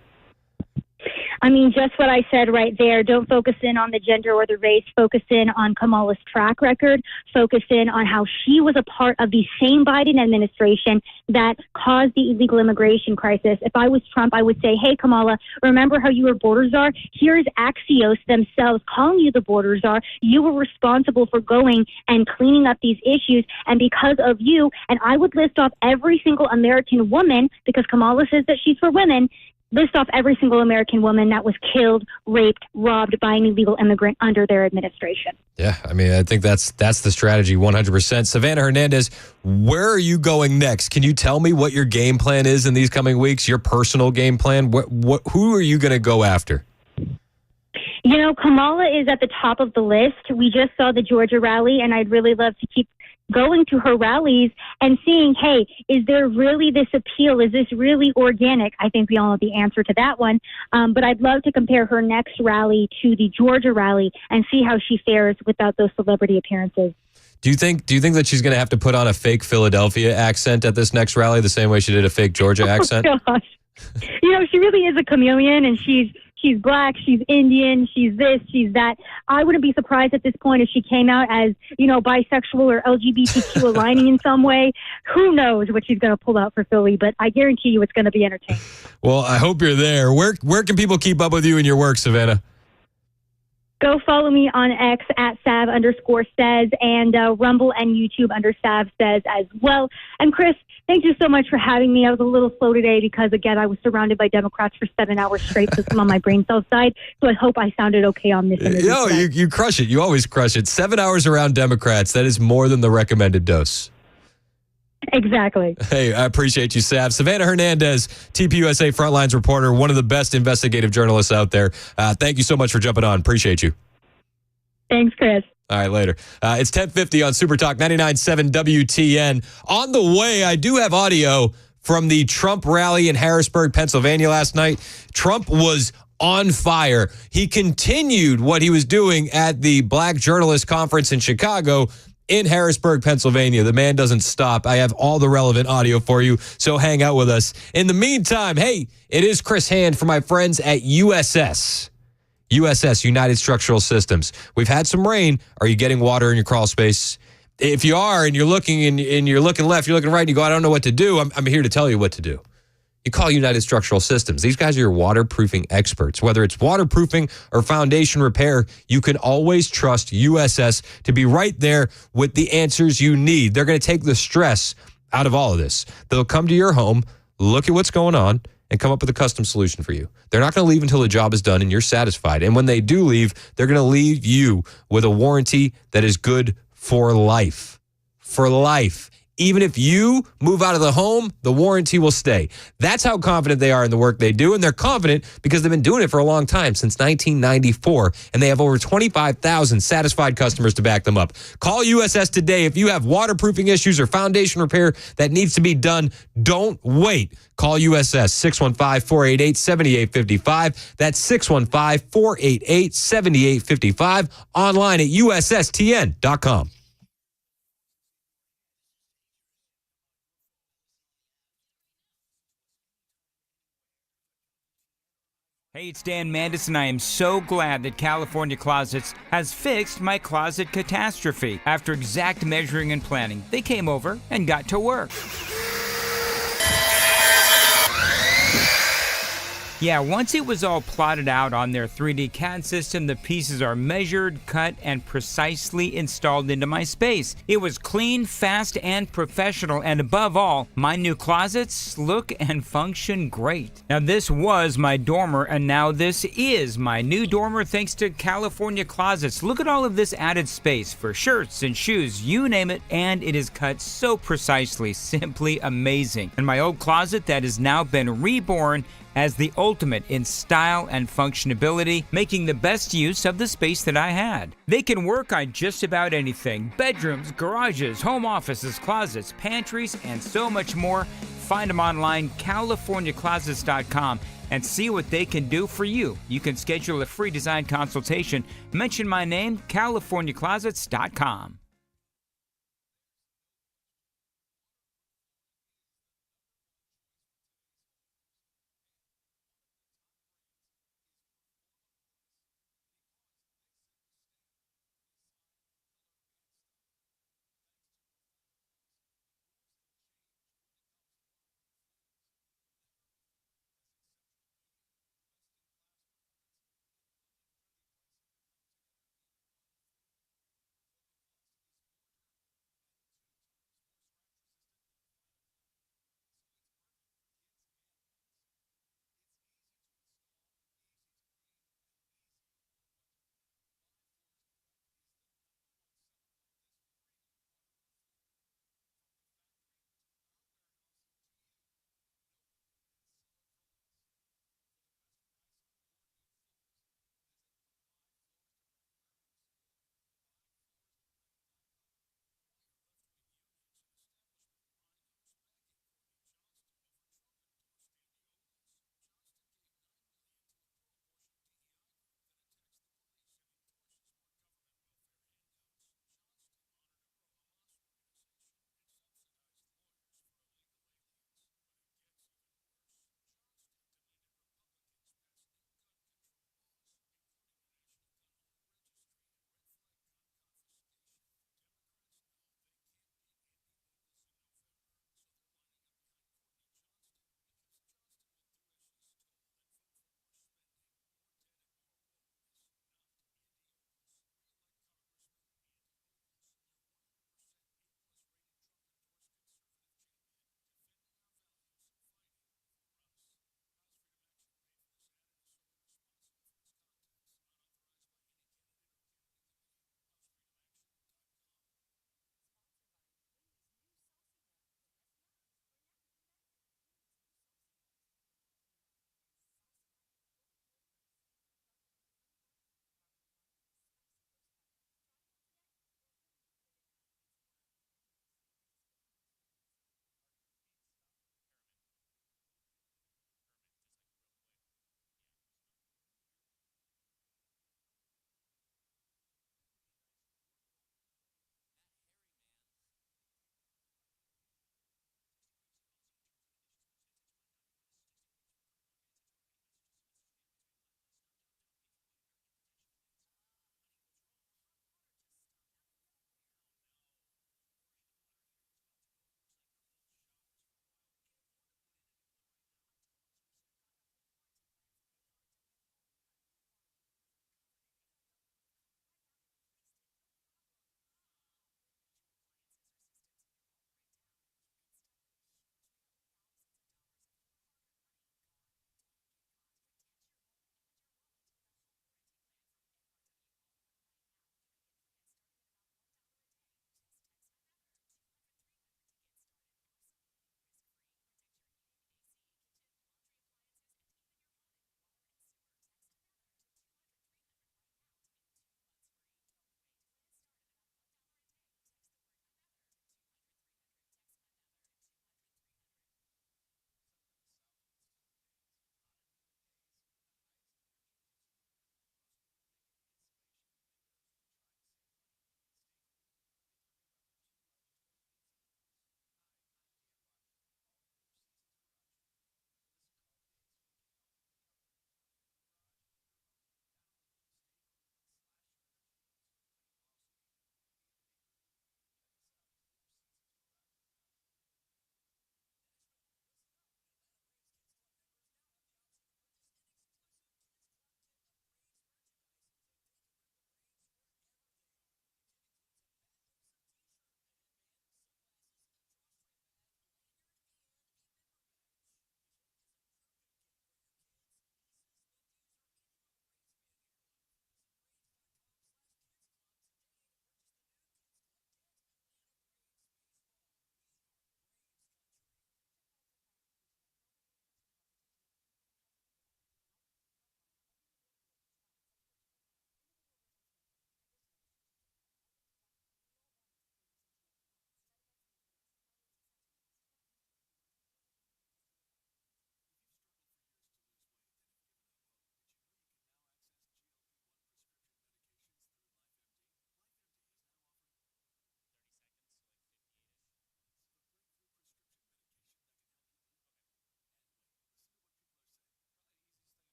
I mean, just what I said right there. Don't focus in on the gender or the race. Focus in on Kamala's track record. Focus in on how she was a part of the same Biden administration that caused the illegal immigration crisis. If I was Trump, I would say, "Hey, Kamala, remember how you were border czar? Here's Axios themselves calling you the border czar. You were responsible for going and cleaning up these issues. And because of you," and I would list off every single American woman, because Kamala says that she's for women, list off every single American woman that was killed, raped, robbed by an illegal immigrant under their administration. Yeah, I mean, I think that's the strategy 100%. Savannah Hernandez, where are you going next? Can you tell me what your game plan is in these coming weeks, your personal game plan? Who are you going to go after? You know, Kamala is at the top of the list. We just saw the Georgia rally, and I'd really love to keep going to her rallies and seeing, hey, is there really this appeal? Is this really organic? I think we all know the answer to that one. But I'd love to compare her next rally to the Georgia rally and see how she fares without those celebrity appearances. Do you think that she's going to have to put on a fake Philadelphia accent at this next rally the same way she did a fake Georgia accent? Oh, gosh. You know, she really is a chameleon, and she's black, she's Indian, she's this, she's that. I wouldn't be surprised at this point if she came out as, you know, bisexual or LGBTQ aligning in some way. Who knows what she's going to pull out for Philly, but I guarantee you it's going to be entertaining. Well, I hope you're there. Where can people keep up with you and your work, Savannah? Go follow me on X at Sav_says and Rumble and YouTube under Sav Says as well. And Chris, thank you so much for having me. I was a little slow today because, again, I was surrounded by Democrats for 7 hours straight, so some on my brain cells died. So I hope I sounded okay on this interview. No, you crush it. You always crush it. 7 hours around Democrats, that is more than the recommended dose. Exactly. Hey, I appreciate you, Sav. Savannah Hernandez, TPUSA Frontlines reporter, one of the best investigative journalists out there. Thank you so much for jumping on. Appreciate you. Thanks, Chris. All right, later. It's 10:50 on Super Talk 99.7 WTN. On the way, I do have audio from the Trump rally in Harrisburg, Pennsylvania last night. Trump was on fire. He continued what he was doing at the Black Journalist Conference in Chicago in Harrisburg, Pennsylvania. The man doesn't stop. I have all the relevant audio for you, so hang out with us. In the meantime, hey, it is Chris Hand for my friends at USS, United Structural Systems. We've had some rain. Are you getting water in your crawl space? If you are, and you're looking and you're looking left, you're looking right, and you go, I don't know what to do, I'm here to tell you what to do. You call United Structural Systems. These guys are your waterproofing experts. Whether it's waterproofing or foundation repair, you can always trust USS to be right there with the answers you need. They're going to take the stress out of all of this. They'll come to your home, look at what's going on, and come up with a custom solution for you. They're not going to leave until the job is done and you're satisfied. And when they do leave, they're going to leave you with a warranty that is good for life. For life. Even if you move out of the home, the warranty will stay. That's how confident they are in the work they do. And they're confident because they've been doing it for a long time, since 1994. And they have over 25,000 satisfied customers to back them up. Call USS today if you have waterproofing issues or foundation repair that needs to be done. Don't wait. Call USS 615-488-7855. That's 615-488-7855. Online at USSTN.com. Hey, it's Dan Mandis, and I am so glad that California Closets has fixed my closet catastrophe. After exact measuring and planning, they came over and got to work. Yeah, once it was all plotted out on their 3D CAD system, the pieces are measured, cut, and precisely installed into my space. It was clean, fast, and professional, and above all, my new closets look and function great. Now, this was my dormer, and now this is my new dormer thanks to California Closets. Look at all of this added space for shirts and shoes, you name it, and it is cut so precisely, simply amazing. And my old closet that has now been reborn as the ultimate in style and functionability, making the best use of the space that I had. They can work on just about anything: bedrooms, garages, home offices, closets, pantries, and so much more. Find them online, CaliforniaClosets.com, and see what they can do for you. You can schedule a free design consultation. Mention my name, CaliforniaClosets.com.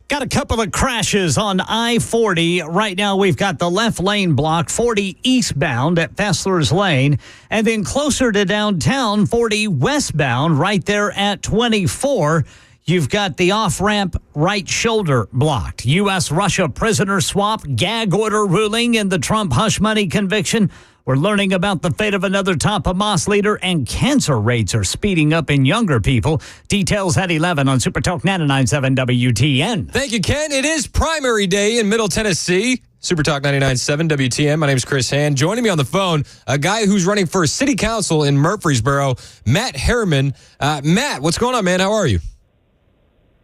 Got a couple of crashes on I-40. Right now, we've got the left lane blocked, 40 eastbound at Fessler's Lane. And then closer to downtown, 40 westbound, right there at 24. You've got the off-ramp right shoulder blocked. U.S.-Russia prisoner swap, gag order ruling in the Trump hush money conviction. We're learning about the fate of another top Hamas leader, and cancer rates are speeding up in younger people. Details at 11 on Super Talk 99.7 WTN. Thank you, Ken. It is primary day in Middle Tennessee. Super Talk 99.7 WTN. My name is Chris Hand. Joining me on the phone, a guy who's running for city council in Murfreesboro, Matt Harriman. Matt, what's going on, man? How are you?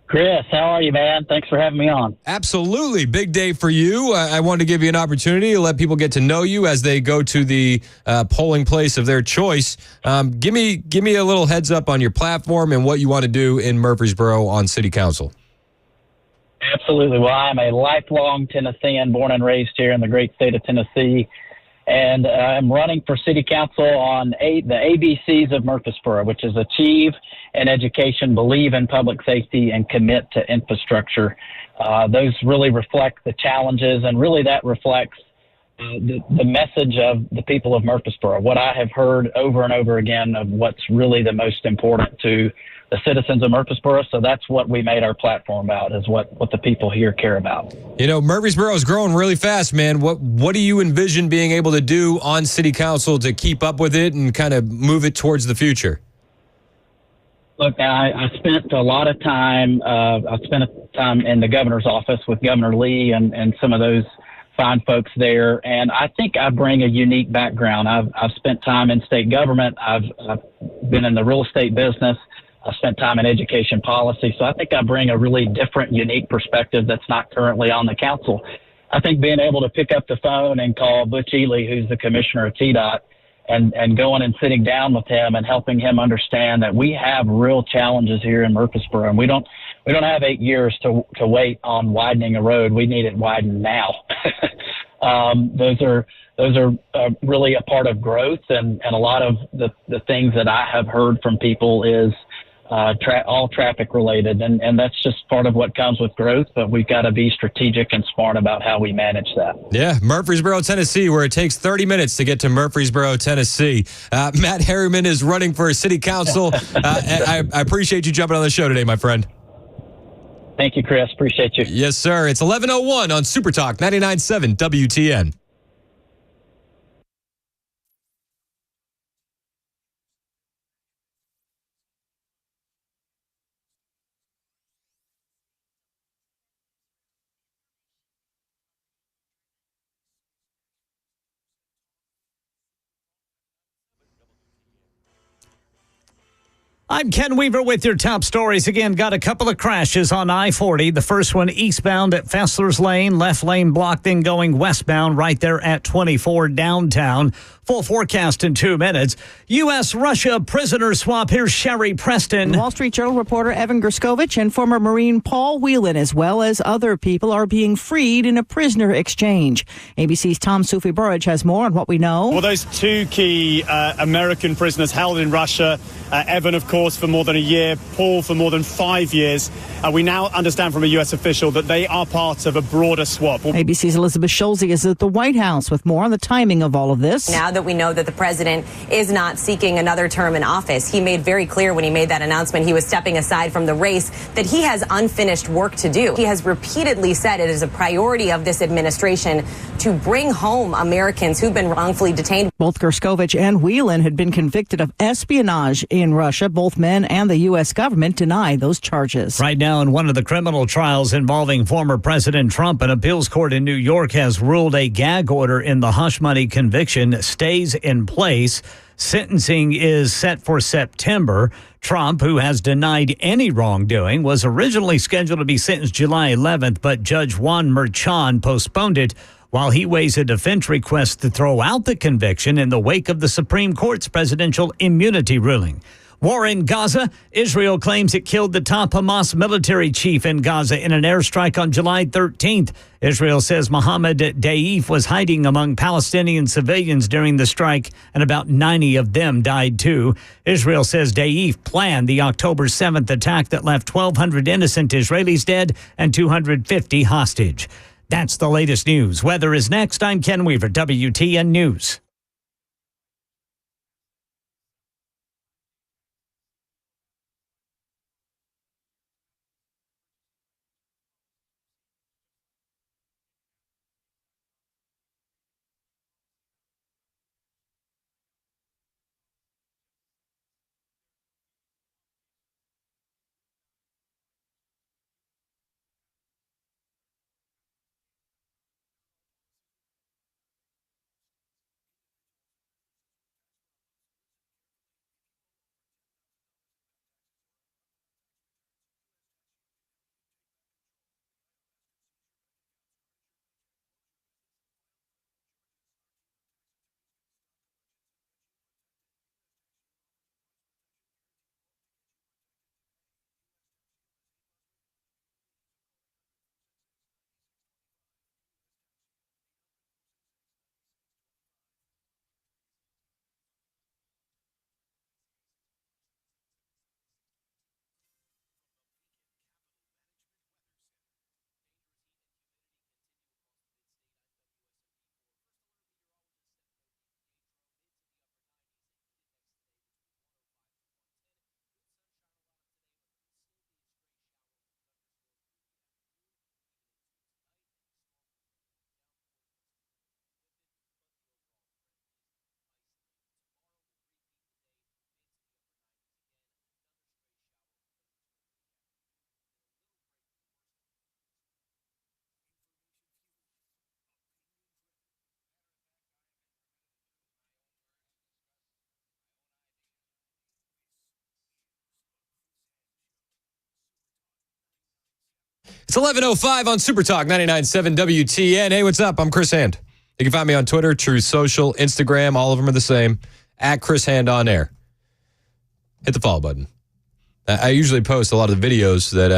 Chris, how are you, man? Thanks for having me on. Absolutely. Big day for you. I wanted to give you an opportunity to let people get to know you as they go to the polling place of their choice. Give me a little heads up on your platform and what you want to do in Murfreesboro on city council. Absolutely. Well, I'm a lifelong Tennessean, born and raised here in the great state of Tennessee. And I'm running for city council on the ABCs of Murfreesboro, which is achieve in education, believe in public safety, and commit to infrastructure. Those really reflect the challenges, and really that reflects the message of the people of Murfreesboro. What I have heard over and over again of what's really the most important to the citizens of Murfreesboro. So that's what we made our platform about, is what the people here care about. You know, Murfreesboro is growing really fast, man. What do you envision being able to do on city council to keep up with it and kind of move it towards the future? Look, I spent a lot of time, in the governor's office with Governor Lee and some of those fine folks there. And I think I bring a unique background. I've spent time in state government. I've been in the real estate business. I spent time in education policy. So I think I bring a really different, unique perspective that's not currently on the council. I think being able to pick up the phone and call Butch Ely, who's the commissioner of TDOT, and going and sitting down with him and helping him understand that we have real challenges here in Murfreesboro, and we don't have 8 years to wait on widening a road. We need it widened now. Those are really a part of growth, and a lot of the things that I have heard from people is all traffic related, and that's just part of what comes with growth, but we've got to be strategic and smart about how we manage that. Yeah, Murfreesboro, Tennessee, where it takes 30 minutes to get to Murfreesboro, Tennessee. Matt Harriman is running for city council. I appreciate you jumping on the show today, my friend. Thank you, Chris. Appreciate you. Yes, sir. It's 11:01 on Super Talk 99.7 WTN. I'm Ken Weaver with your top stories. Again, got a couple of crashes on I-40. The first one eastbound at Fessler's Lane, left lane blocked, then going westbound right there at 24 downtown. Full forecast in 2 minutes. U.S.-Russia prisoner swap. Here's Sherry Preston. Wall Street Journal reporter Evan Gershkovich and former Marine Paul Whelan, as well as other people, are being freed in a prisoner exchange. ABC's Tom Sufi Burridge has more on what we know. Well, those two key American prisoners held in Russia, Evan, of course, for more than a year, Paul for more than 5 years. We now understand from a U.S. official that they are part of a broader swap. ABC's Elizabeth Schulze is at the White House with more on the timing of all of this. Now that we know that the president is not seeking another term in office, he made very clear when he made that announcement he was stepping aside from the race that he has unfinished work to do. He has repeatedly said it is a priority of this administration to bring home Americans who've been wrongfully detained. Both Gershkovich and Whelan had been convicted of espionage in Russia. Both men and the U.S. government deny those charges. Right now, in one of the criminal trials involving former President Trump, an appeals court in New York has ruled a gag order in the hush money conviction stays in place. Sentencing is set for September. Trump, who has denied any wrongdoing, was originally scheduled to be sentenced July 11th, but Judge Juan Merchan postponed it while he weighs a defense request to throw out the conviction in the wake of the Supreme Court's presidential immunity ruling. War in Gaza. Israel claims it killed the top Hamas military chief in Gaza in an airstrike on July 13th. Israel says Mohammed Daif was hiding among Palestinian civilians during the strike, and about 90 of them died too. Israel says Daif planned the October 7th attack that left 1,200 innocent Israelis dead and 250 hostage. That's the latest news. Weather is next. I'm Ken Weaver, WTN News. It's 11:05 on Super Talk 99.7 WTN. Hey, what's up? I'm Chris Hand. You can find me on Twitter, Truth Social, Instagram. All of them are the same. At Chris Hand on air. Hit the follow button. I usually post a lot of the videos that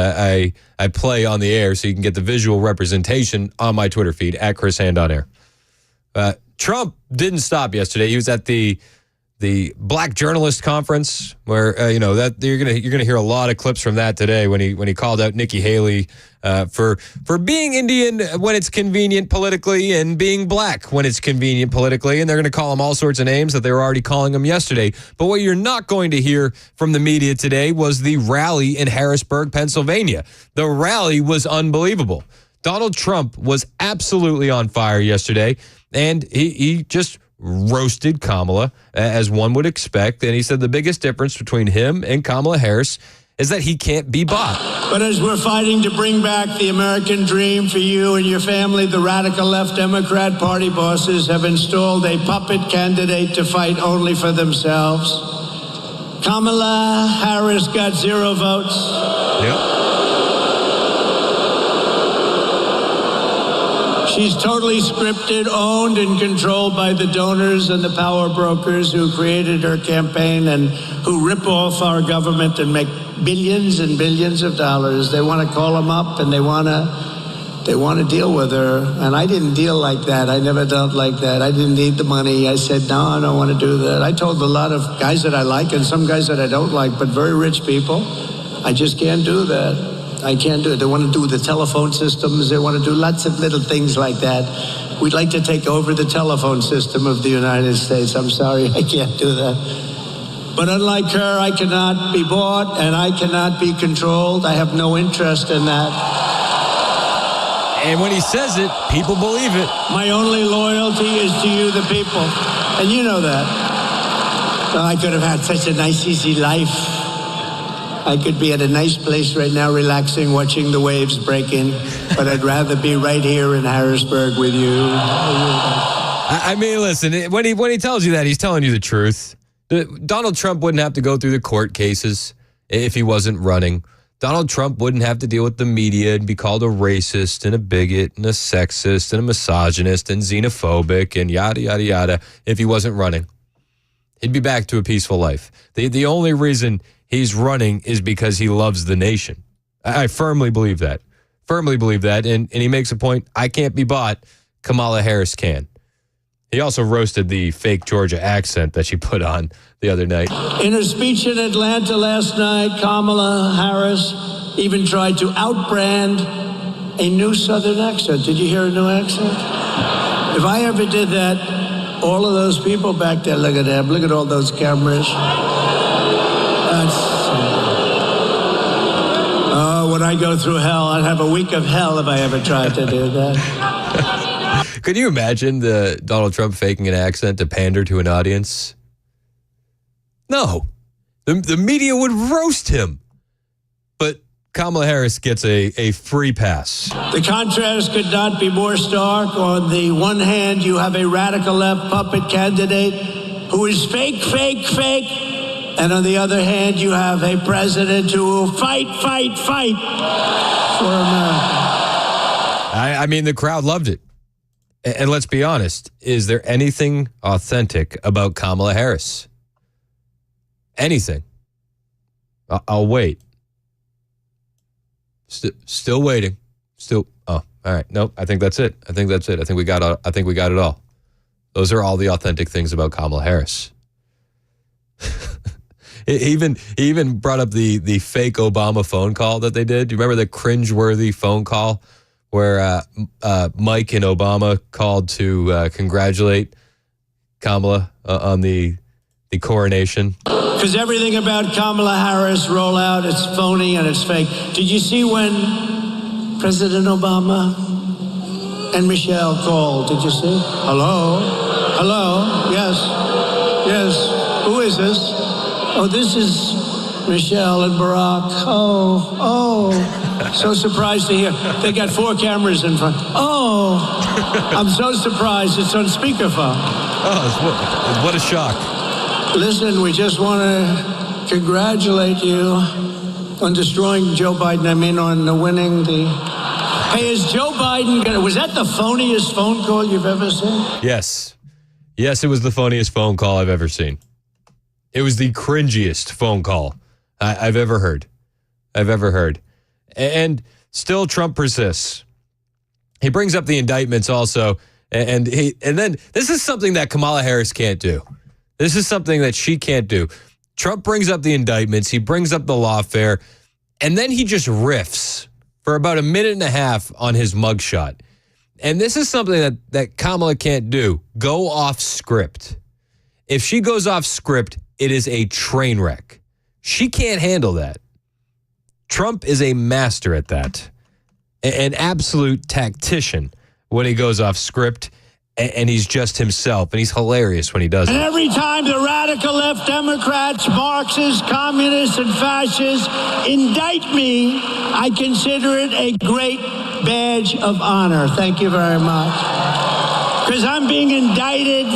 I play on the air so you can get the visual representation on my Twitter feed, at Chris Hand on air. Trump didn't stop yesterday. He was at the Black Journalist Conference, where that you're gonna hear a lot of clips from that today when he called out Nikki Haley for being Indian when it's convenient politically and being black when it's convenient politically, and they're gonna call him all sorts of names that they were already calling him yesterday. But what you're not going to hear from the media today was the rally in Harrisburg, Pennsylvania. The rally was unbelievable. Donald Trump was absolutely on fire yesterday, and he just roasted Kamala, as one would expect. And he said the biggest difference between him and Kamala Harris is that he can't be bought. But as we're fighting to bring back the American dream for you and your family, the radical left Democrat Party bosses have installed a puppet candidate to fight only for themselves. Kamala Harris got 0 votes. Yep. She's totally scripted, owned, and controlled by the donors and the power brokers who created her campaign and who rip off our government and make billions and billions of dollars. They want to call them up and they want to deal with her. And I didn't deal like that. I never dealt like that. I didn't need the money. I said, no, I don't want to do that. I told a lot of guys that I like and some guys that I don't like, but very rich people, I just can't do that. I can't do it. They want to do the telephone systems. They want to do lots of little things like that. We'd like to take over the telephone system of the United States. I'm sorry, I can't do that. But unlike her, I cannot be bought and I cannot be controlled. I have no interest in that. And when he says it, people believe it. My only loyalty is to you, the people. And you know that. Well, I could have had such a nice, easy life. I could be at a nice place right now, relaxing, watching the waves break in, but I'd rather be right here in Harrisburg with you. I mean, listen, when he tells you that, he's telling you the truth. Donald Trump wouldn't have to go through the court cases if he wasn't running. Donald Trump wouldn't have to deal with the media and be called a racist and a bigot and a sexist and a misogynist and xenophobic and yada, yada, yada if he wasn't running. He'd be back to a peaceful life. The only reason he's running is because he loves the nation. I firmly believe that. And he makes a point, I can't be bought. Kamala Harris can. He also roasted the fake Georgia accent that she put on the other night. In her speech in Atlanta last night, Kamala Harris even tried to outbrand a new Southern accent. Did you hear a new accent? If I ever did that, all of those people back there, look at them. Look at all those cameras. When I go through hell, I'd have a week of hell if I ever tried to do that. Could you imagine Donald Trump faking an accent to pander to an audience? No. The media would roast him. But Kamala Harris gets a free pass. The contrast could not be more stark. On the one hand, you have a radical left puppet candidate who is fake. And on the other hand, you have a president who will fight for America. I mean, the crowd loved it. And let's be honest, is there anything authentic about Kamala Harris? Anything? I'll wait. Still waiting. All right. Nope. I think that's it. I think we got it all. Those are all the authentic things about Kamala Harris. He even brought up the fake Obama phone call that they did. Do you remember the cringeworthy phone call where Mike and Obama called to congratulate Kamala on the coronation? Because everything about Kamala Harris rollout, it's phony and it's fake. Did you see when President Obama and Michelle called? Did you see? Hello? Yes. Who is this? Oh, this is Michelle and Barack. Oh. So surprised to hear. They got 4 cameras in front. Oh, I'm so surprised. It's on speakerphone. Oh, what a shock. Listen, we just want to congratulate you on destroying Joe Biden. On winning the... Hey, is Joe Biden... Was that the phoniest phone call you've ever seen? Yes, it was the funniest phone call I've ever seen. It was the cringiest phone call I've ever heard. And still Trump persists. He brings up the indictments also. And then this is something that Kamala Harris can't do. This is something that she can't do. Trump brings up the indictments. He brings up the lawfare. And then he just riffs for about a minute and a half on his mugshot. And this is something that Kamala can't do. Go off script. If she goes off script, it is a train wreck. She can't handle that. Trump is a master at that. An absolute tactician when he goes off script, and he's just himself, and he's hilarious when he does it. And every time the radical left Democrats, Marxists, communists, and fascists indict me, I consider it a great badge of honor. Thank you very much. Because I'm being indicted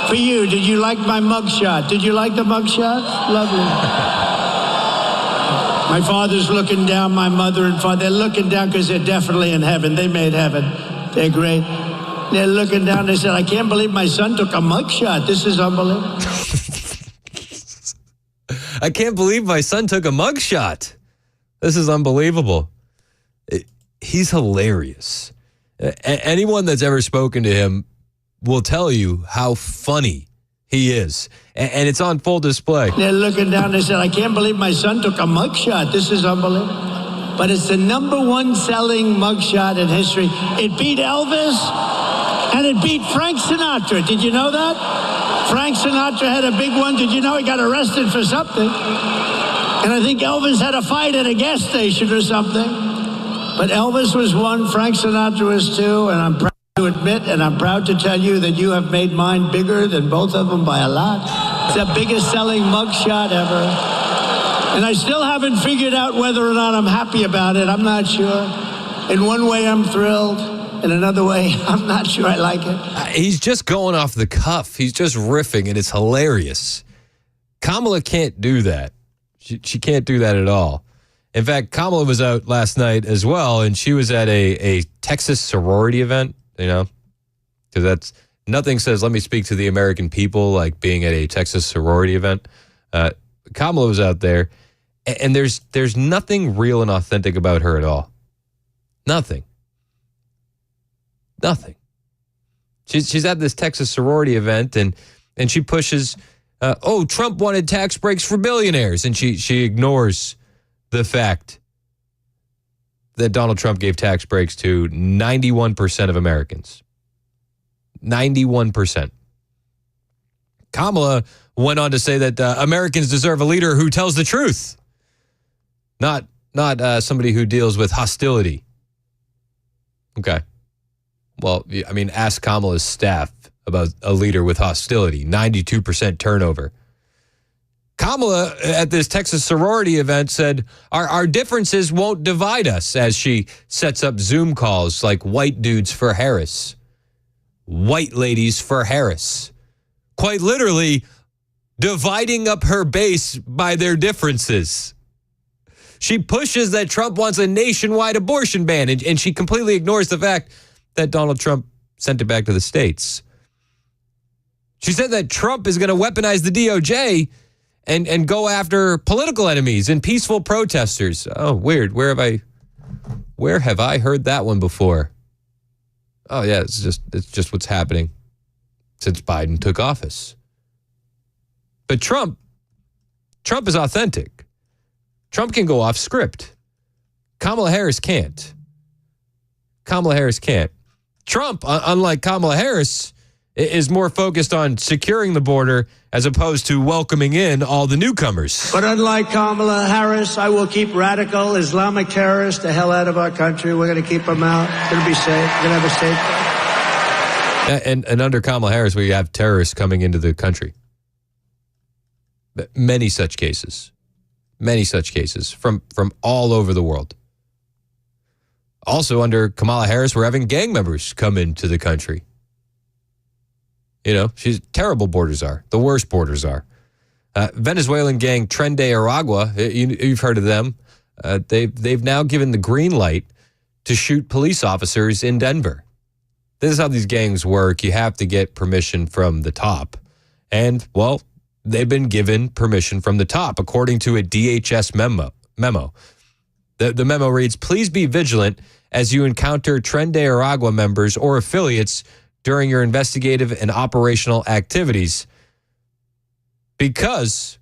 for you. Did you like my mugshot? Did you like the mugshot? Lovely. My father's looking down, my mother and father, they're looking down because they're definitely in heaven. They made heaven. They're great. They're looking down. They said, I can't believe my son took a mugshot. This is unbelievable. I can't believe my son took a mugshot. This is unbelievable. He's hilarious. Anyone that's ever spoken to him will tell you how funny he is. And it's on full display. They're looking down. They said, I can't believe my son took a mugshot. This is unbelievable. But it's the #1 selling mugshot in history. It beat Elvis and it beat Frank Sinatra. Did you know that? Frank Sinatra had a big one. Did you know he got arrested for something? And I think Elvis had a fight at a gas station or something. But Elvis was 1, Frank Sinatra was 2, and I'm proud to admit, and I'm proud to tell you that you have made mine bigger than both of them by a lot. It's the biggest selling mugshot ever. And I still haven't figured out whether or not I'm happy about it. I'm not sure. In one way, I'm thrilled. In another way, I'm not sure I like it. He's just going off the cuff. He's just riffing, and it's hilarious. Kamala can't do that. She can't do that at all. In fact, Kamala was out last night as well, and she was at a Texas sorority event, you know, because Nothing says, let me speak to the American people, like being at a Texas sorority event. Kamala was out there, and there's nothing real and authentic about her at all. Nothing. She's at this Texas sorority event, and she pushes, Trump wanted tax breaks for billionaires, and she ignores the fact that Donald Trump gave tax breaks to 91% of Americans. 91%. Kamala went on to say that Americans deserve a leader who tells the truth, not somebody who deals with hostility. Okay. Well, I mean, ask Kamala's staff about a leader with hostility. 92% turnover. Kamala at this Texas sorority event said, our differences won't divide us, as she sets up Zoom calls like white dudes for Harris. White ladies for Harris. Quite literally dividing up her base by their differences. She pushes that Trump wants a nationwide abortion ban, and she completely ignores the fact that Donald Trump sent it back to the states. She said that Trump is going to weaponize the DOJ and go after political enemies and peaceful protesters. Oh, weird. Where have I heard that one before? Oh yeah, it's just what's happening since Biden took office. But Trump is authentic. Trump can go off script. Kamala Harris can't. Trump, unlike Kamala Harris, is more focused on securing the border as opposed to welcoming in all the newcomers. But unlike Kamala Harris, I will keep radical Islamic terrorists the hell out of our country. We're going to keep them out. It's going to be safe. We're going to have a safe. And under Kamala Harris, we have terrorists coming into the country. Many such cases from all over the world. Also under Kamala Harris, we're having gang members come into the country. You know, terrible borders are. The worst borders are. Venezuelan gang Tren de Aragua, you've heard of them. They've now given the green light to shoot police officers in Denver. This is how these gangs work. You have to get permission from the top. And, well, they've been given permission from the top, according to a DHS memo. The memo reads, please be vigilant as you encounter Tren de Aragua members or affiliates during your investigative and operational activities, because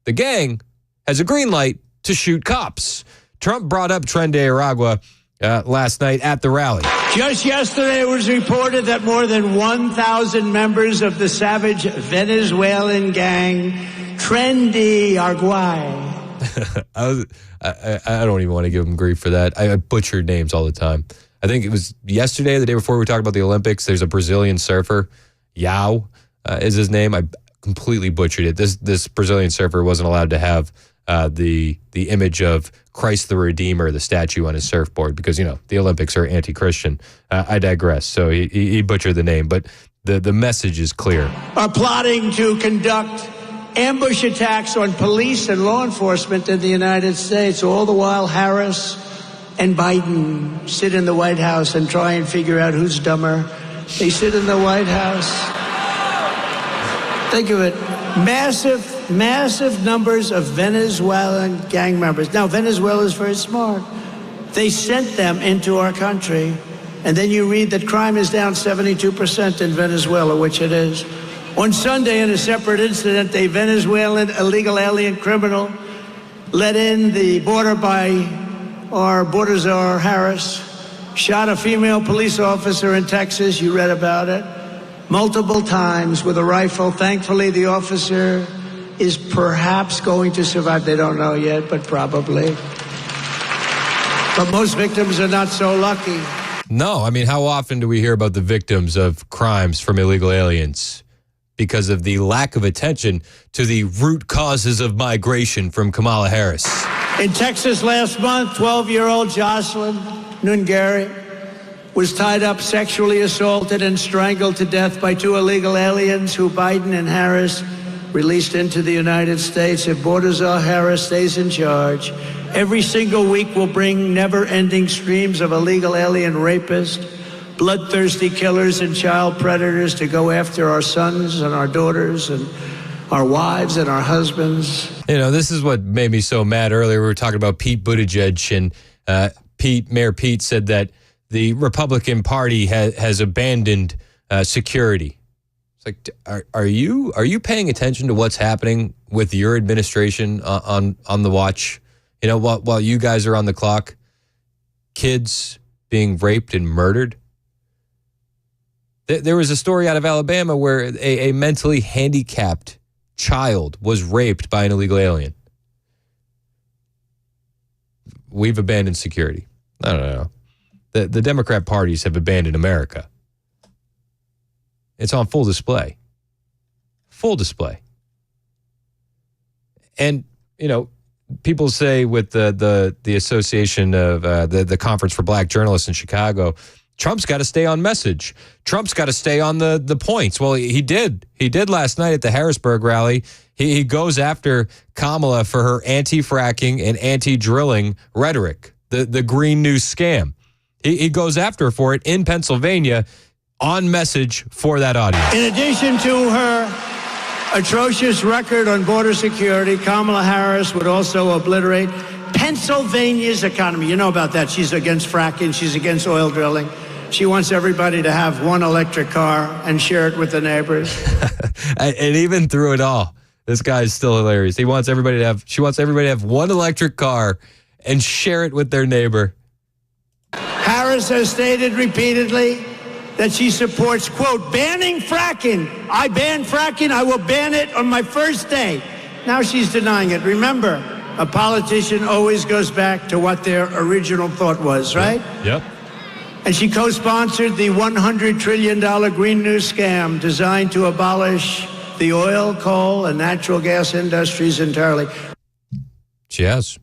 the gang has a green light to shoot cops. Trump brought up Tren de Aragua last night at the rally. Just yesterday it was reported that more than 1,000 members of the savage Venezuelan gang Tren de Aragua. I don't even want to give him grief for that. I butchered names all the time. I think it was yesterday, the day before we talked about the Olympics. There's a Brazilian surfer, Yao is his name. I completely butchered it. This Brazilian surfer wasn't allowed to have the image of Christ the Redeemer, the statue on his surfboard, because, you know, the Olympics are anti-Christian. I digress. So he butchered the name, but the message is clear. Are plotting to conduct ambush attacks on police and law enforcement in the United States. All the while, Harris and Biden sit in the White House and try and figure out who's dumber. They sit in the White House. Think of it. Massive numbers of Venezuelan gang members. Now, Venezuela is very smart. They sent them into our country. And then you read that crime is down 72% in Venezuela, which it is. On Sunday, in a separate incident, a Venezuelan illegal alien criminal let in the border by our border czar, Harris, shot a female police officer in Texas. You read about it. Multiple times with a rifle. Thankfully, the officer is perhaps going to survive. They don't know yet, but probably. But most victims are not so lucky. No, I mean, how often do we hear about the victims of crimes from illegal aliens? Because of the lack of attention to the root causes of migration from Kamala Harris. In Texas last month, 12-year-old Jocelyn Nungari was tied up, sexually assaulted, and strangled to death by two illegal aliens who Biden and Harris released into the United States. If border czar Harris stays in charge, every single week will bring never-ending streams of illegal alien rapists, bloodthirsty killers and child predators to go after our sons and our daughters and our wives and our husbands. You know, this is what made me so mad earlier. We were talking about Pete Buttigieg, and Mayor Pete said that the Republican Party has abandoned security. It's like, are you paying attention to what's happening with your administration on the watch? You know, while you guys are on the clock, kids being raped and murdered. There was a story out of Alabama where a mentally handicapped child was raped by an illegal alien. We've abandoned security. I don't know. The Democrat parties have abandoned America. It's on full display. Full display. And, you know, people say with the association of the Conference for Black Journalists in Chicago, Trump's got to stay on message. Trump's got to stay on the points. Well, he did. He did last night at the Harrisburg rally. He goes after Kamala for her anti-fracking and anti-drilling rhetoric, the Green New scam. He goes after her for it in Pennsylvania on message for that audience. In addition to her atrocious record on border security, Kamala Harris would also obliterate Pennsylvania's economy. You know about that. She's against fracking. She's against oil drilling. She wants everybody to have one electric car and share it with the neighbors. And even through it all, this guy is still hilarious. She wants everybody to have one electric car and share it with their neighbor. Harris has stated repeatedly that she supports, quote, banning fracking. I ban fracking. I will ban it on my first day. Now she's denying it. Remember, a politician always goes back to what their original thought was, right? Yep. And she co-sponsored the $100 trillion Green New scam designed to abolish the oil, coal, and natural gas industries entirely. She has.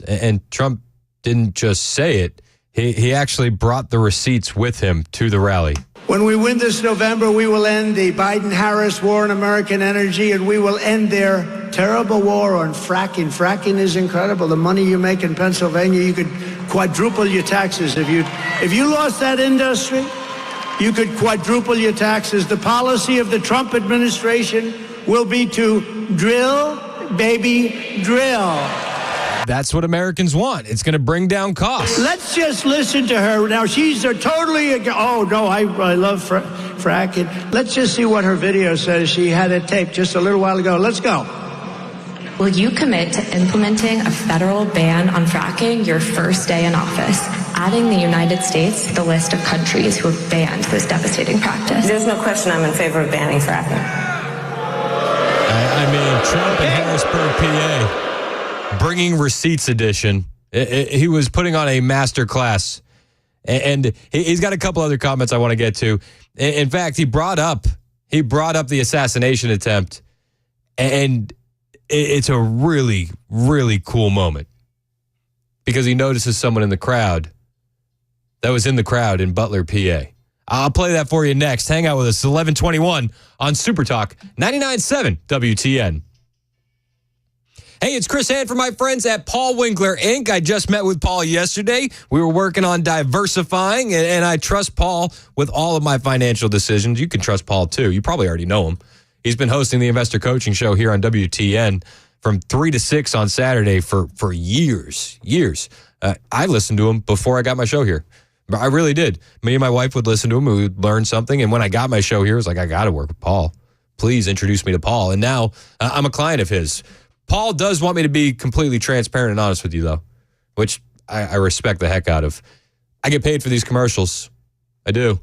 And Trump didn't just say it. He actually brought the receipts with him to the rally. When we win this November, we will end the Biden-Harris war on American energy, and we will end their terrible war on fracking. Fracking is incredible. The money you make in Pennsylvania, you could quadruple your taxes. If you lost that industry, you could quadruple your taxes. The policy of the Trump administration will be to drill, baby, drill. That's what Americans want. It's going to bring down costs. Let's just listen to her. Now, she's totally, oh, no, I love fracking. Let's just see what her video says. She had it taped just a little while ago. Let's go. Will you commit to implementing a federal ban on fracking your first day in office, adding the United States to the list of countries who have banned this devastating practice? There's no question I'm in favor of banning fracking. I mean, Trump and Harrisburg, PA. Bringing Receipts edition. He was putting on a master class. And he's got a couple other comments I want to get to. In fact, he brought up the assassination attempt. And it's a really, really cool moment. Because he notices someone in the crowd that was in the crowd in Butler, PA. I'll play that for you next. Hang out with us. It's 11:21 on Super Talk 99.7 WTN. Hey, it's Chris Hand from my friends at Paul Winkler, Inc. I just met with Paul yesterday. We were working on diversifying, and I trust Paul with all of my financial decisions. You can trust Paul, too. You probably already know him. He's been hosting the Investor Coaching Show here on WTN from 3 to 6 on Saturday for years. I listened to him before I got my show here. I really did. Me and my wife would listen to him. We would learn something. And when I got my show here, I was like, I got to work with Paul. Please introduce me to Paul. And now I'm a client of his. Paul does want me to be completely transparent and honest with you, though, which I respect the heck out of. I get paid for these commercials. I do.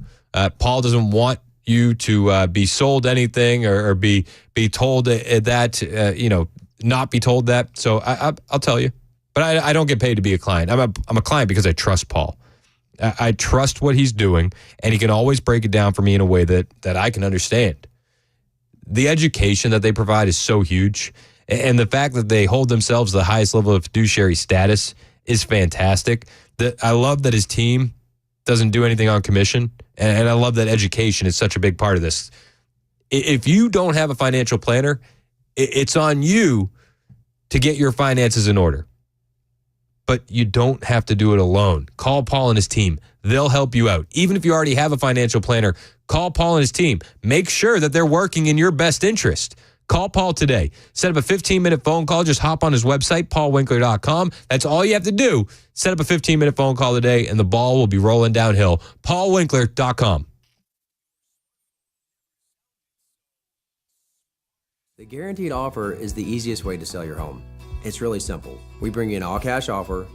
Paul doesn't want you to be sold anything or be told that, not be told that. So I'll tell you. But I don't get paid to be a client. I'm a client because I trust Paul. I trust what he's doing, and he can always break it down for me in a way that I can understand. The education that they provide is so huge. And the fact that they hold themselves to the highest level of fiduciary status is fantastic. I love that his team doesn't do anything on commission. And I love that education is such a big part of this. If you don't have a financial planner, it's on you to get your finances in order. but you don't have to do it alone. Call Paul and his team. They'll help you out. Even if you already have a financial planner, call Paul and his team. Make sure that they're working in your best interest. Call Paul today. Set up a 15-minute phone call. Just hop on his website, paulwinkler.com. That's all you have to do. Set up a 15-minute phone call today, and the ball will be rolling downhill. paulwinkler.com. The guaranteed offer is the easiest way to sell your home. It's really simple. We bring you an all-cash offer.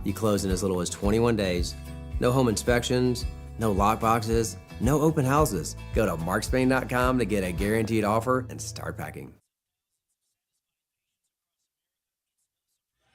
You close in as little as 21 days. No home inspections, no lock boxes, no open houses. Go to markspain.com to get a guaranteed offer and start packing.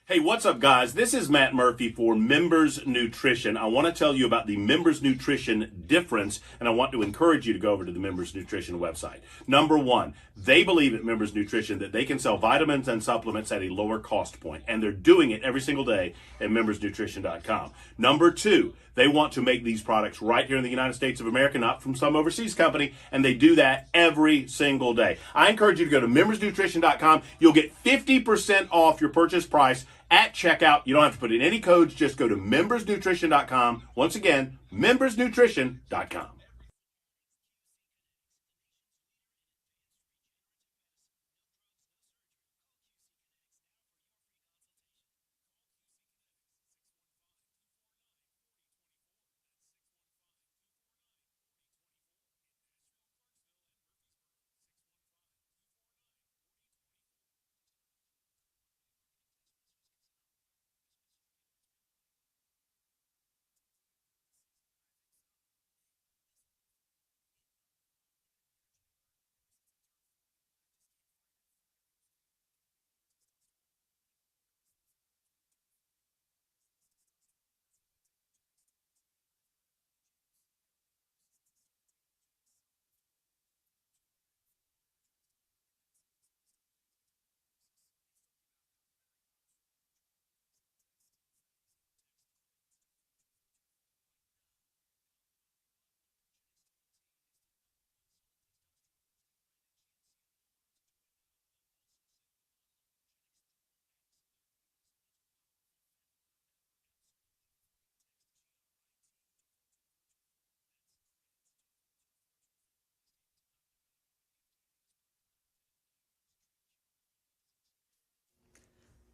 Hey, what's up, guys? This is Matt Murphy for Members Nutrition. I want to tell you about the Members Nutrition difference, and I want to encourage you to go over to the Members Nutrition website. Number one, they believe at Members Nutrition that they can sell vitamins and supplements at a lower cost point, and they're doing it every single day at membersnutrition.com. Number two, they want to make these products right here in the United States of America, not from some overseas company, and they do that every single day. I encourage you to go to membersnutrition.com. You'll get 50% off your purchase price at checkout. You don't have to put in any codes. Just go to membersnutrition.com. Once again, membersnutrition.com.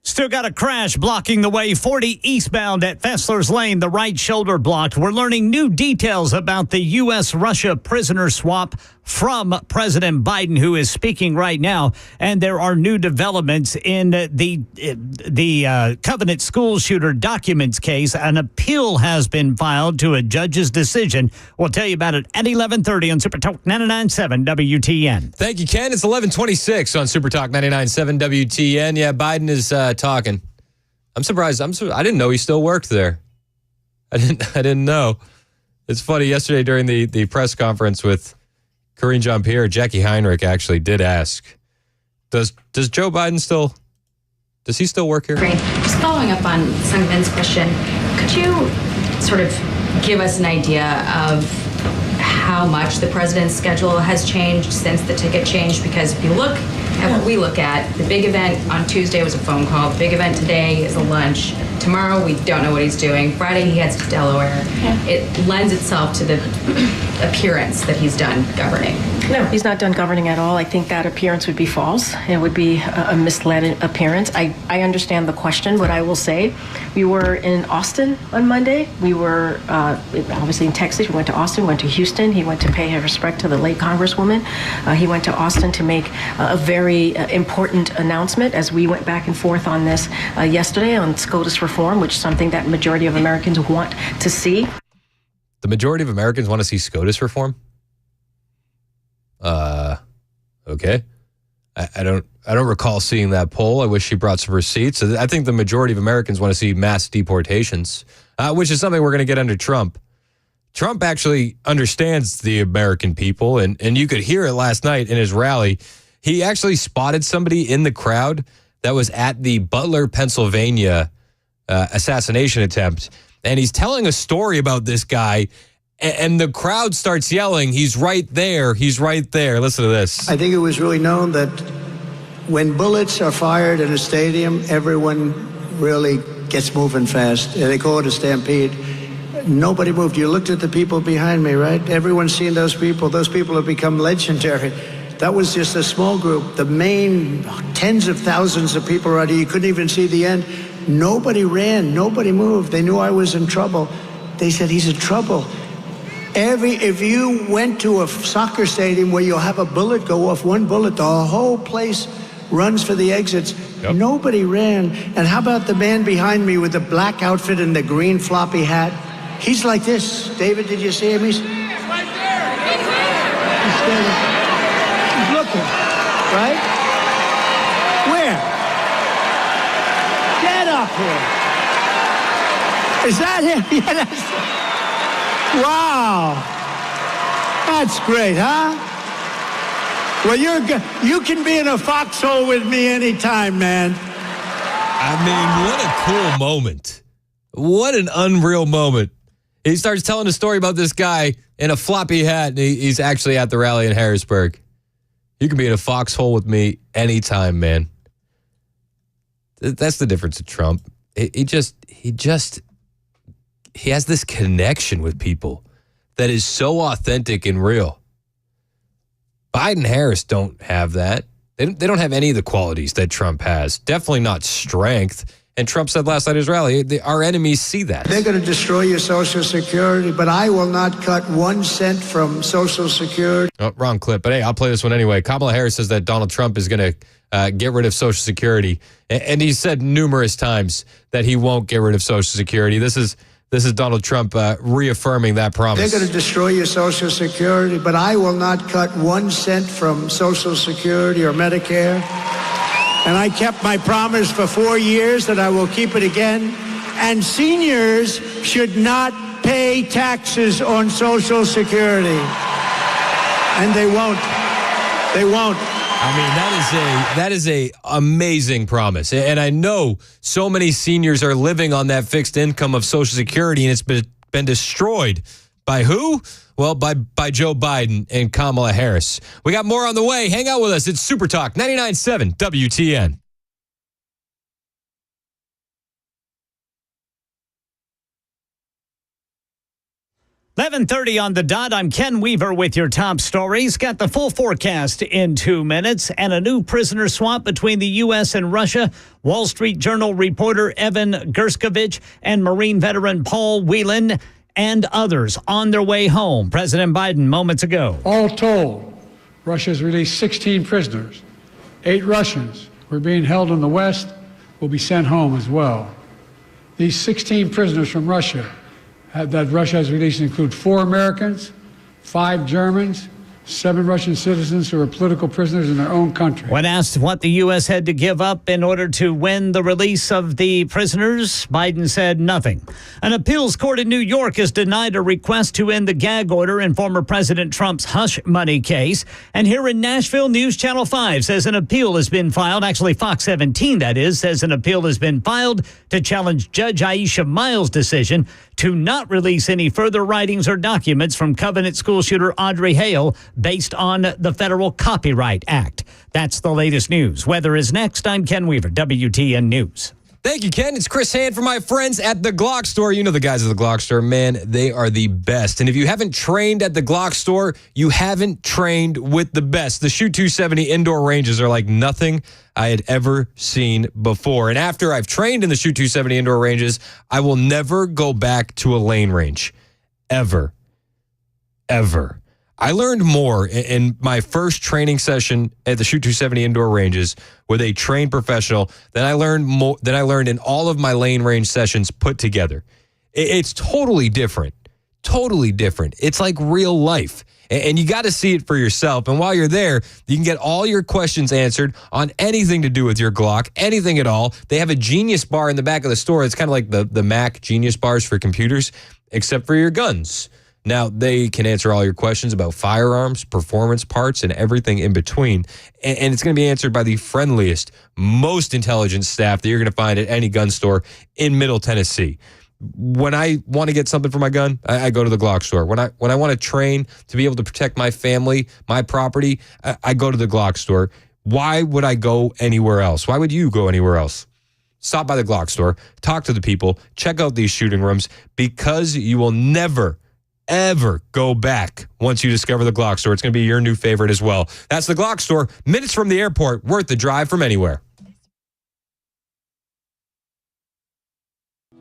Still got a crash blocking the way 40 eastbound at Fessler's Lane, the right shoulder blocked. We're learning new details about the U.S.-Russia prisoner swap from President Biden, who is speaking right now. And there are new developments in the Covenant school shooter documents case. An appeal has been filed to a judge's decision. We'll tell you about it at 11:30 on Super Talk 99.7 WTN. Thank you, Ken. It's 11:26 on Super Talk 99.7 WTN. Yeah, Biden is talking. I'm surprised. I didn't know he still worked there. I didn't know. It's funny. Yesterday during the press conference with Karine Jean-Pierre, Jackie Heinrich actually did ask, does Joe Biden still work here? Great. Just following up on Sungmin's question, could you sort of give us an idea of how much the president's schedule has changed since the ticket changed? Because if you look at what we look at, the big event on Tuesday was a phone call. The big event today is a lunch. Tomorrow, we don't know what he's doing. Friday, he heads to Delaware. Yeah. It lends itself to the appearance that he's done governing. No, he's not done governing at all. I think that appearance would be false. It would be a misled appearance. I understand the question. What I will say, we were in Austin on Monday. We were obviously in Texas. We went to Austin, went to Houston. He went to pay his respect to the late Congresswoman. He went to Austin to make a very important announcement as we went back and forth on this yesterday on SCOTUS reform, which is something that majority of Americans want to see. The majority of Americans want to see SCOTUS reform? Okay. I don't recall seeing that poll. I wish she brought some receipts. I think the majority of Americans want to see mass deportations, which is something we're going to get under Trump. Trump actually understands the American people, and you could hear it last night in his rally. He actually spotted somebody in the crowd that was at the Butler, Pennsylvania assassination attempt, and he's telling a story about this guy, and the crowd starts yelling, "He's right there, he's right there." Listen to this. I think it was really known that when bullets are fired in a stadium, everyone really gets moving fast. They call it a stampede. Nobody moved. You looked at the people behind me, right? Everyone's seen those people. Those people have become legendary. That was just a small group. The main tens of thousands of people around here, you couldn't even see the end. Nobody ran. Nobody moved. They knew I was in trouble. They said, he's in trouble. If you went to a soccer stadium where you'll have a bullet go off, one bullet, the whole place runs for the exits. Yep. Nobody ran. And how about the man behind me with the black outfit and the green floppy hat? He's like this. David, did you see him? He's right there. He's standing. He's looking. Right? Where? Get up here. Is that him? Yeah, that's... Wow. That's great, huh? Well, you can be in a foxhole with me anytime, man. I mean, what a cool moment. What an unreal moment. He starts telling a story about this guy in a floppy hat, and he's actually at the rally in Harrisburg. You can be in a foxhole with me anytime, man. That's the difference with Trump. He has this connection with people that is so authentic and real. Biden and Harris don't have that. They don't have any of the qualities that Trump has. Definitely not strength. And Trump said last night at his rally, our enemies see that. They're going to destroy your Social Security, but I will not cut 1 cent from Social Security. Oh, wrong clip, but hey, I'll play this one anyway. Kamala Harris says that Donald Trump is going to get rid of Social Security. And he said numerous times that he won't get rid of Social Security. This is Donald Trump reaffirming that promise. They're going to destroy your Social Security, but I will not cut 1 cent from Social Security or Medicare. And I kept my promise for 4 years that I will keep it again. And seniors should not pay taxes on Social Security. And they won't. They won't. I mean, that is a amazing promise. And I know so many seniors are living on that fixed income of Social Security, and it's been destroyed. By who? Well, by Joe Biden and Kamala Harris. We got more on the way. Hang out with us. It's Super Talk 99.7 WTN. .30 on the dot. I'm Ken Weaver with your top stories. Got the full forecast in 2 minutes and a new prisoner swap between the U.S. and Russia. Wall Street Journal reporter Evan Gershkovich and Marine veteran Paul Whelan and others on their way home. President Biden moments ago. All told, Russia has released 16 prisoners. 8 Russians who are being held in the West will be sent home as well. These 16 prisoners from Russia that Russia has released include 4 Americans, 5 Germans, 7 Russian citizens who are political prisoners in their own country. When asked what the U.S. had to give up in order to win the release of the prisoners, Biden said nothing. An appeals court in New York has denied a request to end the gag order in former President Trump's hush money case. And here in Nashville, News Channel 5 says an appeal has been filed. Actually, Fox 17, that is, says an appeal has been filed to challenge Judge Aisha Miles' decision to not release any further writings or documents from Covenant school shooter Audrey Hale based on the Federal Copyright Act. That's the latest news. Weather is next. I'm Ken Weaver, WTN News. Thank you, Ken. It's Chris Hand for my friends at the Glock Store. You know the guys at the Glock Store, man, they are the best. And if you haven't trained at the Glock Store, you haven't trained with the best. The Shoot 270 indoor ranges are like nothing I had ever seen before. And after I've trained in the Shoot 270 indoor ranges, I will never go back to a lane range. Ever. Ever. I learned more in my first training session at the Shoot 270 indoor ranges with a trained professional than I learned in all of my lane range sessions put together. It's totally different. Totally different. It's like real life. And you got to see it for yourself. And while you're there, you can get all your questions answered on anything to do with your Glock, anything at all. They have a Genius bar in the back of the store. It's kind of like the Mac Genius bars for computers, except for your guns. Now, they can answer all your questions about firearms, performance parts, and everything in between. And it's going to be answered by the friendliest, most intelligent staff that you're going to find at any gun store in Middle Tennessee. When I want to get something for my gun, I go to the Glock Store. When I want to train to be able to protect my family, my property, I go to the Glock Store. Why would I go anywhere else? Why would you go anywhere else? stop by the Glock store, talk to the people, check out these shooting rooms, because you will never, ever go back once you discover the Glock store. It's going to be your new favorite as well. That's the Glock store, minutes from the airport, worth the drive from anywhere.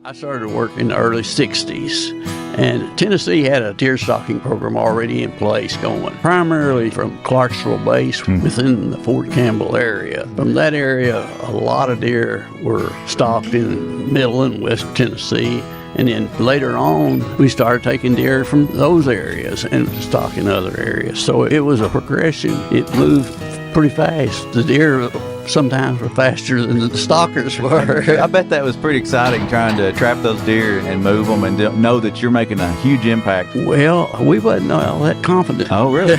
I started work in the early 60s, and Tennessee had a deer stalking program already in place going, primarily from Clarksville base within the Fort Campbell area. From that area, a lot of deer were stalked in middle and west Tennessee, and then later on, we started taking deer from those areas and stalking other areas. So it was a progression. It moved pretty fast. The deer sometimes were faster than the stalkers were. I bet that was pretty exciting, trying to trap those deer and move them and know that you're making a huge impact. Well, we wasn't all that confident. Oh, really?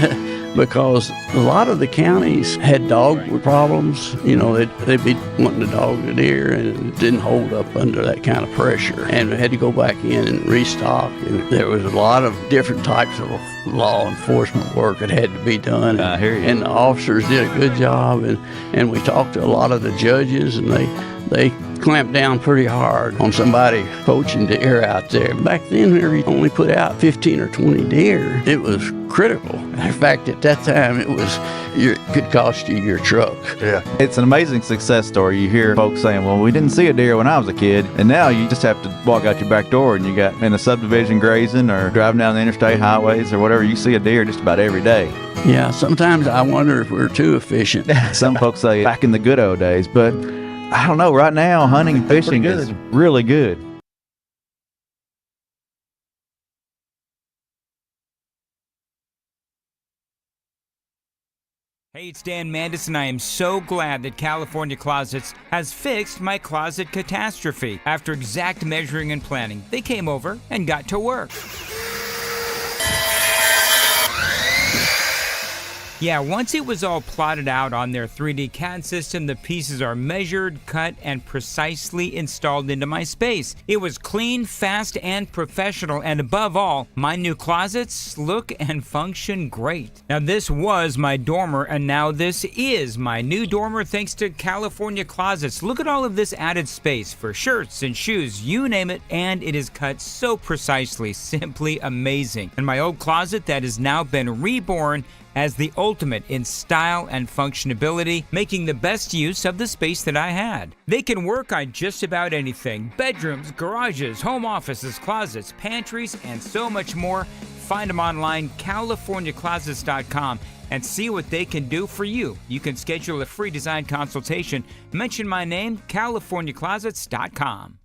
Because a lot of the counties had dog problems. You know, they'd be wanting to dog the deer, and it didn't hold up under that kind of pressure. And we had to go back in and restock. And there was a lot of different types of law enforcement work that had to be done. I hear you. And the officers did a good job. And we talked to a lot of the judges, and they clamped down pretty hard on somebody poaching deer out there. Back then, we only put out 15 or 20 deer. It was critical. In fact, at that time, it could cost you your truck. Yeah. It's an amazing success story. You hear folks saying, well, we didn't see a deer when I was a kid, and now you just have to walk out your back door and you got in a subdivision grazing or driving down the interstate highways or whatever, you see a deer just about every day. Yeah, sometimes I wonder if we're too efficient. Some folks say back in the good old days, but I don't know. Right now, hunting and fishing is really good. Hey, it's Dan Mandis, and I am so glad that California Closets has fixed my closet catastrophe. After exact measuring and planning, they came over and got to work. Yeah, once it was all plotted out on their 3D CAD system, the pieces are measured, cut, and precisely installed into my space. It was clean, fast, and professional, and above all, my new closets look and function great. Now, this was my dormer, and now this is my new dormer thanks to California Closets. Look at all of this added space for shirts and shoes, you name it, and it is cut so precisely, simply amazing. And my old closet that has now been reborn as the ultimate in style and functionability, making the best use of the space that I had. They can work on just about anything: bedrooms, garages, home offices, closets, pantries, and so much more. Find them online, CaliforniaClosets.com, and see what they can do for you. You can schedule a free design consultation. Mention my name, CaliforniaClosets.com.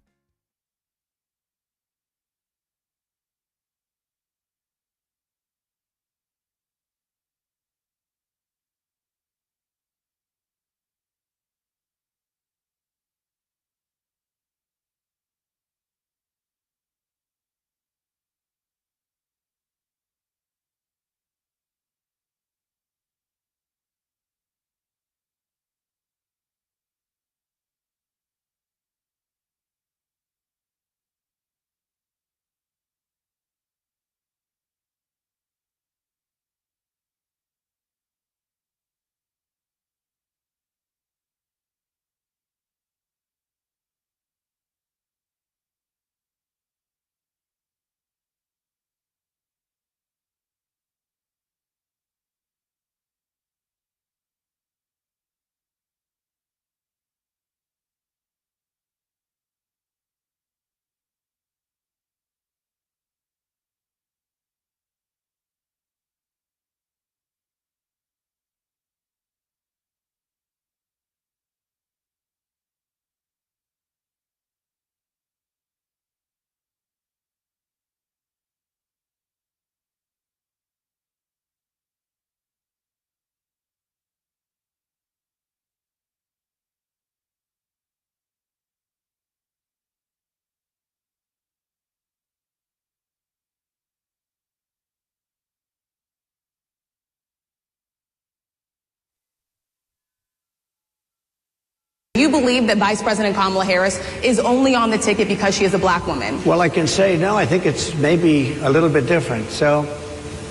Do you believe that Vice President Kamala Harris is only on the ticket because she is a black woman? Well, I can say no. I think it's maybe a little bit different. So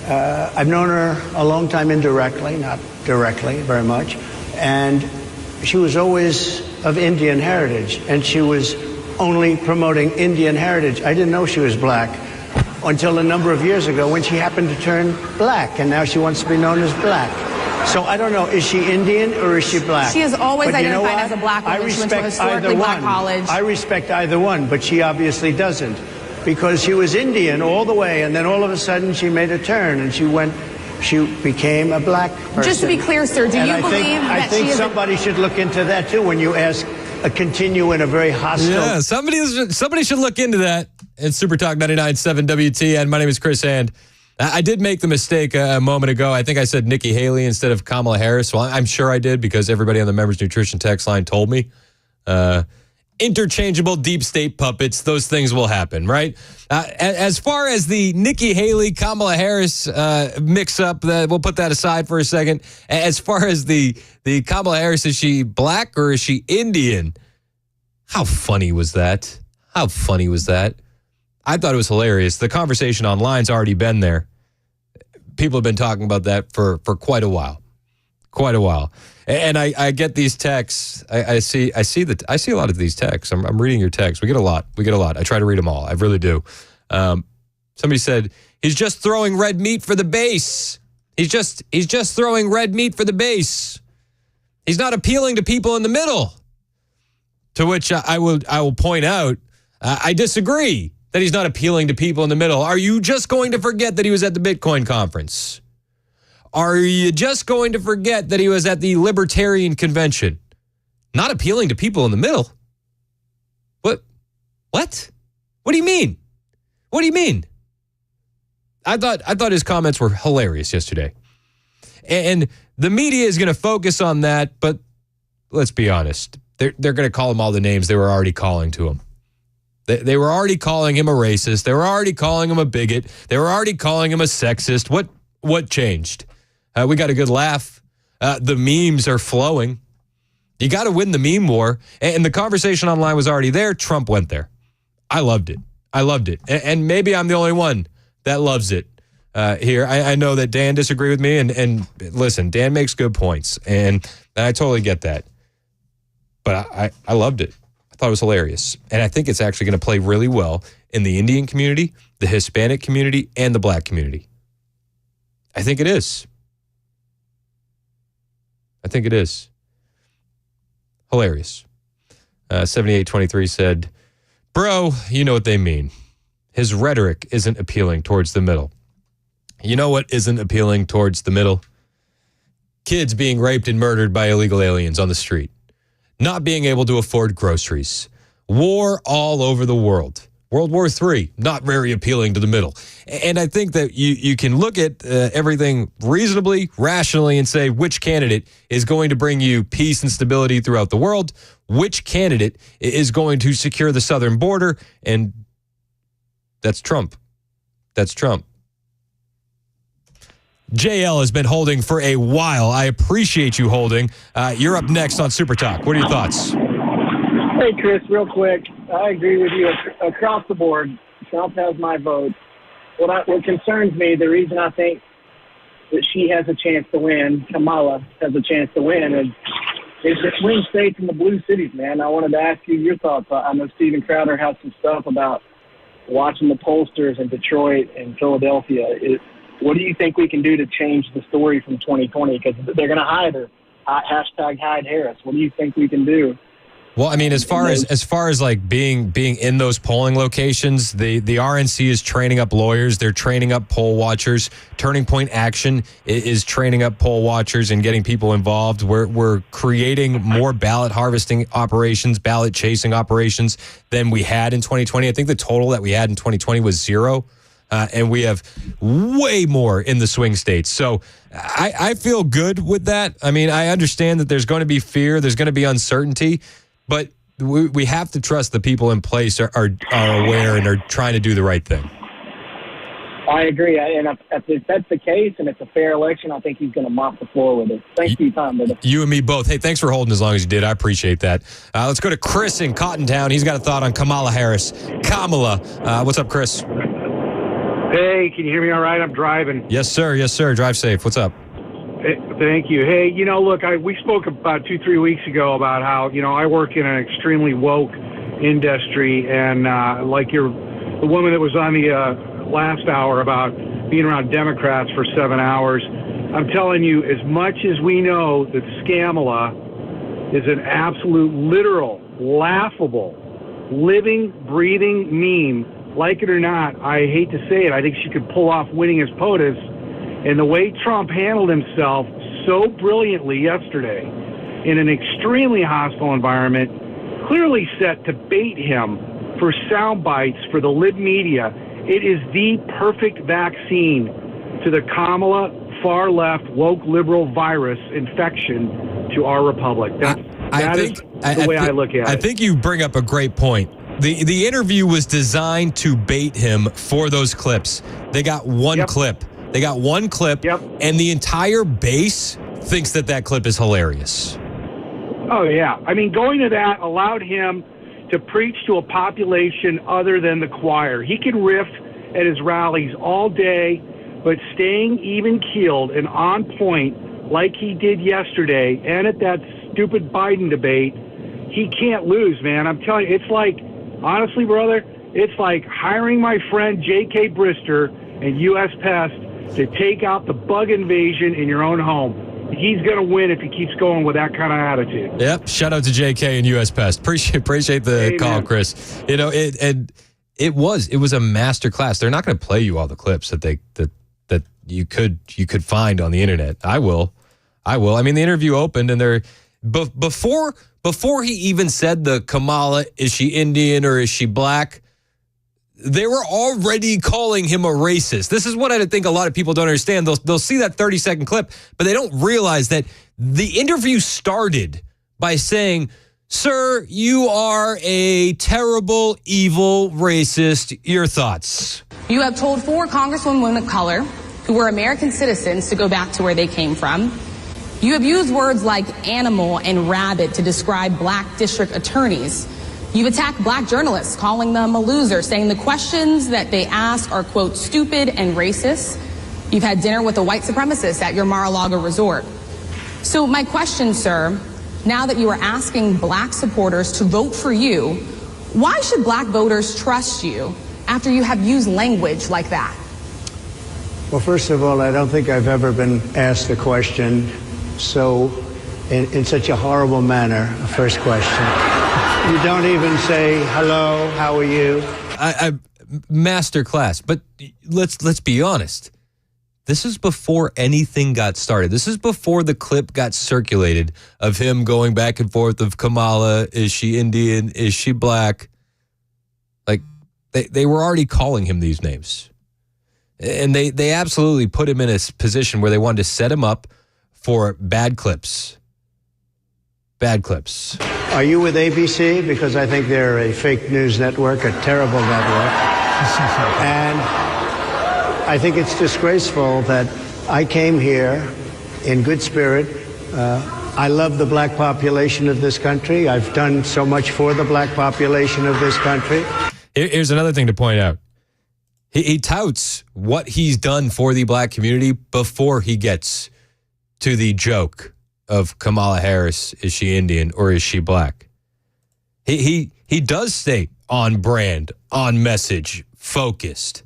I've known her a long time indirectly, not directly very much. And she was always of Indian heritage, and she was only promoting Indian heritage. I didn't know she was black until a number of years ago when she happened to turn black, and now she wants to be known as black. So I don't know, is she Indian or is she black? She has always But you know identified what? as a black woman. I She went to a respect either historically black one. college. I respect either one, but she obviously doesn't, because she was Indian all the way, and then all of a sudden she made a turn and she became a black person. Just to be clear, sir, do And you I believe think, that I think she is somebody should look into that too when you ask continue in a very hostile. Yeah, somebody should look into that. It's Super Talk 99.7 WTN. My name is Chris Hand. I did make the mistake a moment ago. I think I said Nikki Haley instead of Kamala Harris. Well, I'm sure I did because everybody on the Members Nutrition text line told me. Interchangeable deep state puppets, those things will happen, right? As far as the Nikki Haley, Kamala Harris mix-up, we'll put that aside for a second. As far as the Kamala Harris, is she black or is she Indian? How funny was that? How funny was that? I thought it was hilarious. The conversation online's already been there. People have been talking about that for quite a while. Quite a while. And I get these texts. I see a lot of these texts. I'm reading your texts. We get a lot. I try to read them all. I really do. Somebody said, he's just throwing red meat for the base. He's just throwing red meat for the base. He's not appealing to people in the middle. To which I will point out, I disagree that he's not appealing to people in the middle. Are you just going to forget that he was at the Bitcoin conference? Are you just going to forget that he was at the Libertarian Convention? Not appealing to people in the middle? What? What do you mean? What do you mean? I thought his comments were hilarious yesterday. And the media is going to focus on that, but let's be honest. They're going to call him all the names they were already calling to him. They were already calling him a racist. They were already calling him a bigot. They were already calling him a sexist. What changed? We got a good laugh. The memes are flowing. You got to win the meme war. And the conversation online was already there. Trump went there. I loved it. And maybe I'm the only one that loves it here. I know that Dan disagreed with me. And listen, Dan makes good points. And I totally get that. But I loved it. I thought it was hilarious. And I think it's actually going to play really well in the Indian community, the Hispanic community, and the black community. I think it is. Hilarious. 7823 said, bro, you know what they mean. His rhetoric isn't appealing towards the middle. You know what isn't appealing towards the middle? Kids being raped and murdered by illegal aliens on the street. Not being able to afford groceries. War all over the world. World War III, not very appealing to the middle. And I think that you can look at everything reasonably, rationally, and say which candidate is going to bring you peace and stability throughout the world, which candidate is going to secure the southern border, and that's Trump. JL has been holding for a while. I appreciate you holding. You're up next on Super Talk. What are your thoughts? Hey, Chris, real quick. I agree with you across the board. Trump has my vote. What concerns me, the reason I think that she has a chance to win, Kamala has a chance to win, is the swing states and the blue cities, man. I wanted to ask you your thoughts. I know Steven Crowder has some stuff about watching the pollsters in Detroit and Philadelphia. What do you think we can do to change the story from 2020? Because they're going to hide her. Hashtag hide Harris. What do you think we can do? Well, I mean, as far as like being in those polling locations, the RNC is training up lawyers. They're training up poll watchers. Turning Point Action is training up poll watchers and getting people involved. We're creating more ballot harvesting operations, ballot chasing operations than we had in 2020. I think the total that we had in 2020 was 0. And we have way more in the swing states. So I feel good with that. I mean, I understand that there's going to be fear. There's going to be uncertainty. But we have to trust the people in place are aware and are trying to do the right thing. I agree. And if that's the case and it's a fair election, I think he's going to mop the floor with it. Thanks for your time, brother. You and me both. Hey, thanks for holding as long as you did. I appreciate that. Let's go to Chris in Cottontown. He's got a thought on Kamala Harris. Kamala. What's up, Chris? Hey, can you hear me all right? I'm driving. Yes, sir. Drive safe. What's up? Thank you. Hey, look, we spoke about 2-3 weeks ago about how, I work in an extremely woke industry, and like the woman that was on the last hour about being around Democrats for 7 hours, I'm telling you, as much as we know that Scamala is an absolute, literal, laughable, living, breathing meme, like it or not, I hate to say it, I think she could pull off winning as POTUS. And the way Trump handled himself so brilliantly yesterday in an extremely hostile environment, clearly set to bait him for sound bites for the lib media. It is the perfect vaccine to the Kamala far left woke liberal virus infection to our republic. That is the way I look at it. I think you bring up a great point. The interview was designed to bait him for those clips. They got one clip. They got one clip, and the entire base thinks that clip is hilarious. Oh, yeah. I mean, going to that allowed him to preach to a population other than the choir. He can riff at his rallies all day, but staying even-keeled and on point like he did yesterday and at that stupid Biden debate, he can't lose, man. I'm telling you, it's like, honestly, brother, it's like hiring my friend J.K. Brister and U.S. Pest to take out the bug invasion in your own home. He's going to win if he keeps going with that kind of attitude. Yep. Shout out to JK and US Pest. Appreciate the call, Chris. It was a master class. They're not going to play you all the clips that you could find on the internet. I will. I mean, the interview opened and before he even said the Kamala, is she Indian or is she black? They were already calling him a racist. This is what I think a lot of people don't understand. They'll see that 30-second clip, but they don't realize that the interview started by saying, "Sir, you are a terrible, evil racist. Your thoughts?" You have told 4 congresswomen of color who were American citizens to go back to where they came from. You have used words like animal and rabbit to describe black district attorneys. You've attacked black journalists, calling them a loser, saying the questions that they ask are, quote, stupid and racist. You've had dinner with a white supremacist at your Mar-a-Lago resort. So my question, sir, now that you are asking black supporters to vote for you, why should black voters trust you after you have used language like that? Well, first of all, I don't think I've ever been asked a question in such a horrible manner. First question. You don't even say, hello, how are you? Master class. But let's be honest. This is before anything got started. This is before the clip got circulated of him going back and forth of Kamala. Is she Indian? Is she black? Like, they were already calling him these names. And they absolutely put him in a position where they wanted to set him up for bad clips. Bad clips. Are you with ABC? Because I think they're a fake news network, a terrible network. And I think it's disgraceful that I came here in good spirit. I love the black population of this country. I've done so much for the black population of this country. Here's another thing to point out. He touts what he's done for the black community before he gets to the joke of Kamala Harris, is she Indian or is she black? He does stay on brand, on message, focused.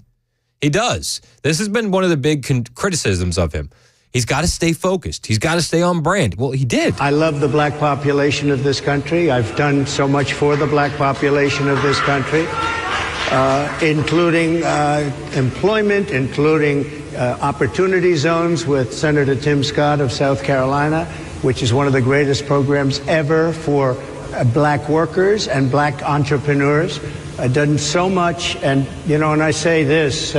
He does. This has been one of the big criticisms of him. He's got to stay focused. He's got to stay on brand. Well, he did. I love the black population of this country. I've done so much for the black population of this country, including employment, including opportunity zones with Senator Tim Scott of South Carolina, which is one of the greatest programs ever for black workers and black entrepreneurs. I've done so much, and and I say this,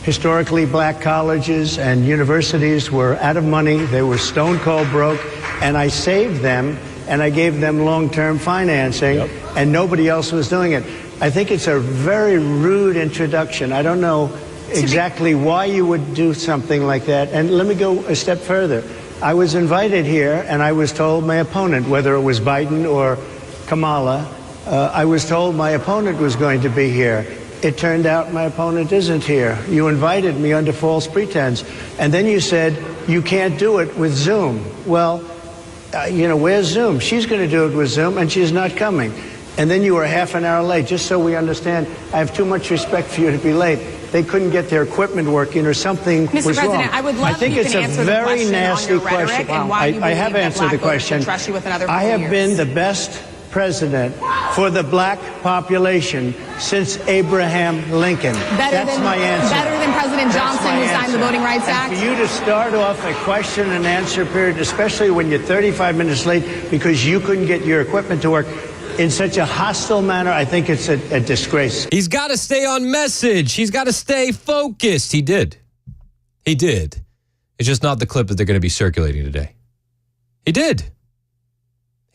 historically black colleges and universities were out of money. They were stone cold broke, and I saved them, and I gave them long-term financing, and nobody else was doing it. I think it's a very rude introduction. I don't know exactly why you would do something like that. And let me go a step further. I was invited here, and I was told my opponent, whether it was Biden or Kamala, I was told my opponent was going to be here. It turned out my opponent isn't here. You invited me under false pretense. And then you said you can't do it with Zoom. Well, where's Zoom? She's going to do it with Zoom, and she's not coming. And then you were half an hour late. Just so we understand, I have too much respect for you to be late. They couldn't get their equipment working or something was Mr. President, wrong. I would love I think if you it's can a answer the very question nasty on your rhetoric question. and why you I have believe that answered black the voters question. should trust you with another 4 I have years. been the best president for the black population since Abraham Lincoln. That's my answer. Better than President That's Johnson, my who signed the answer. Voting Rights And Act? for you to start off a question and answer period, especially when you're 35 minutes late because you couldn't get your equipment to work in such a hostile manner, I think it's a disgrace. He's got to stay on message. He's got to stay focused. He did. It's just not the clip that they're going to be circulating today. He did.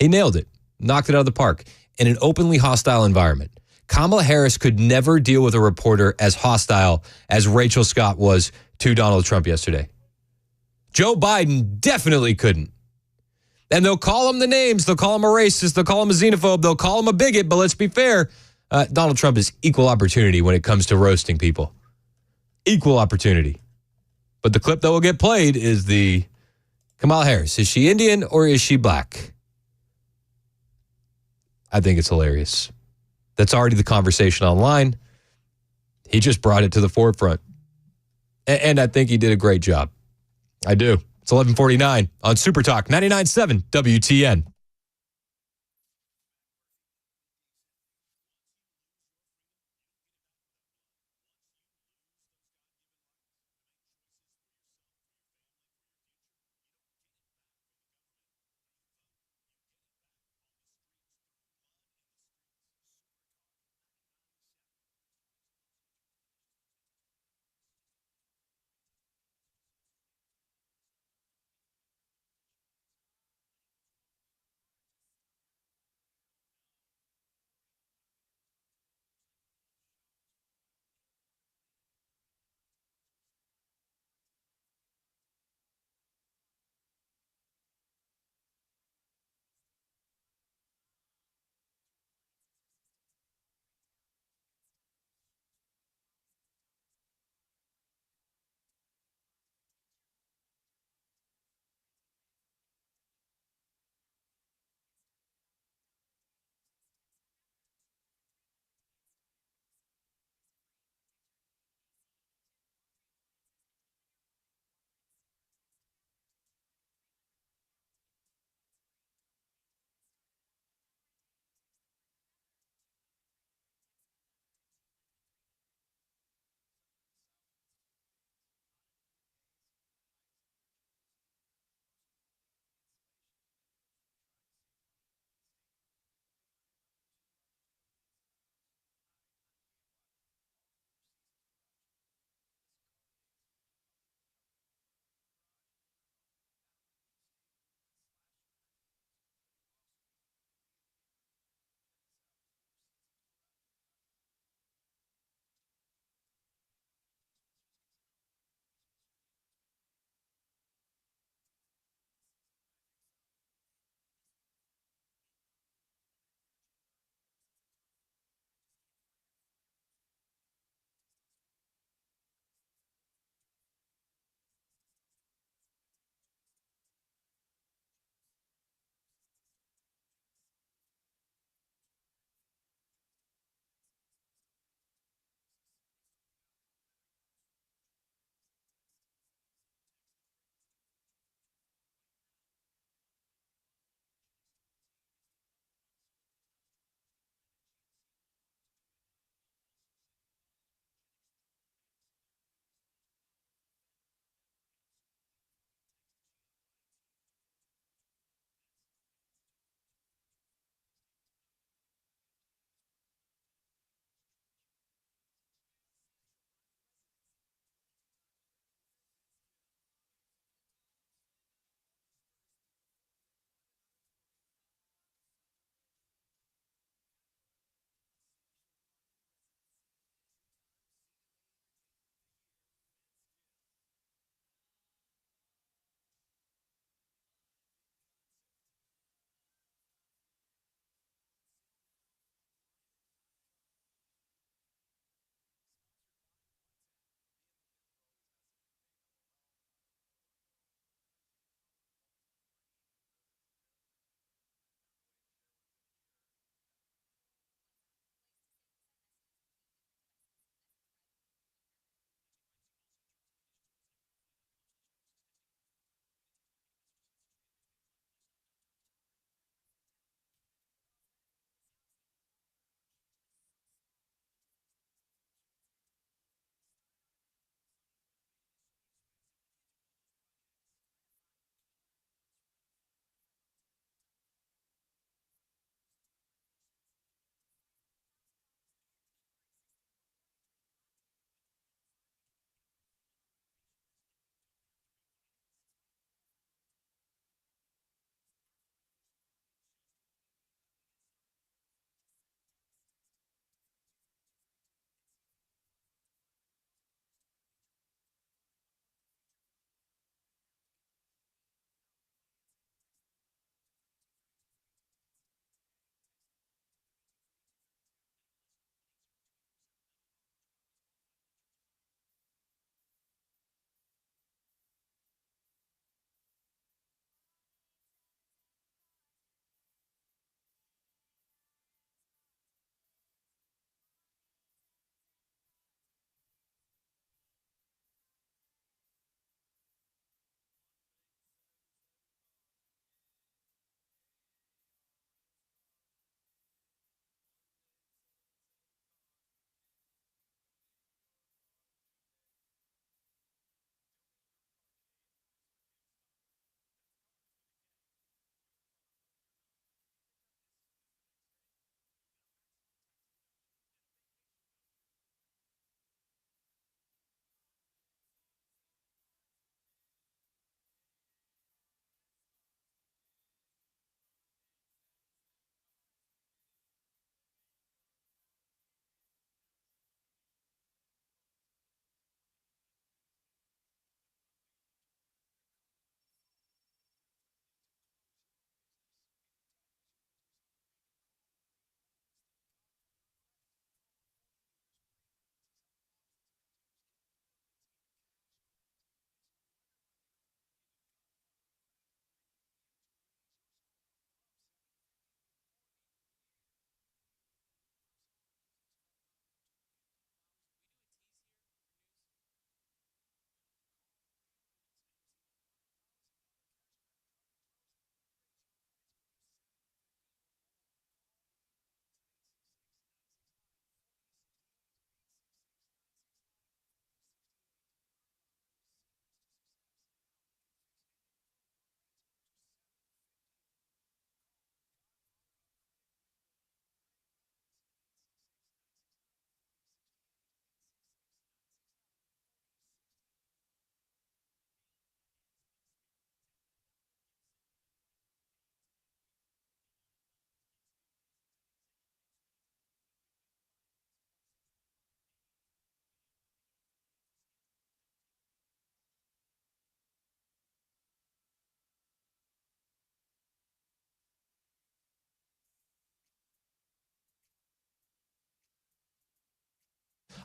He nailed it. Knocked it out of the park. In an openly hostile environment. Kamala Harris could never deal with a reporter as hostile as Rachel Scott was to Donald Trump yesterday. Joe Biden definitely couldn't. And they'll call him the names. They'll call him a racist. They'll call him a xenophobe. They'll call him a bigot. But let's be fair. Donald Trump is equal opportunity when it comes to roasting people. Equal opportunity. But the clip that will get played is the Kamala Harris. Is she Indian or is she black? I think it's hilarious. That's already the conversation online. He just brought it to the forefront. And I think he did a great job. I do. It's 11:49 on Super Talk 99.7 WTN.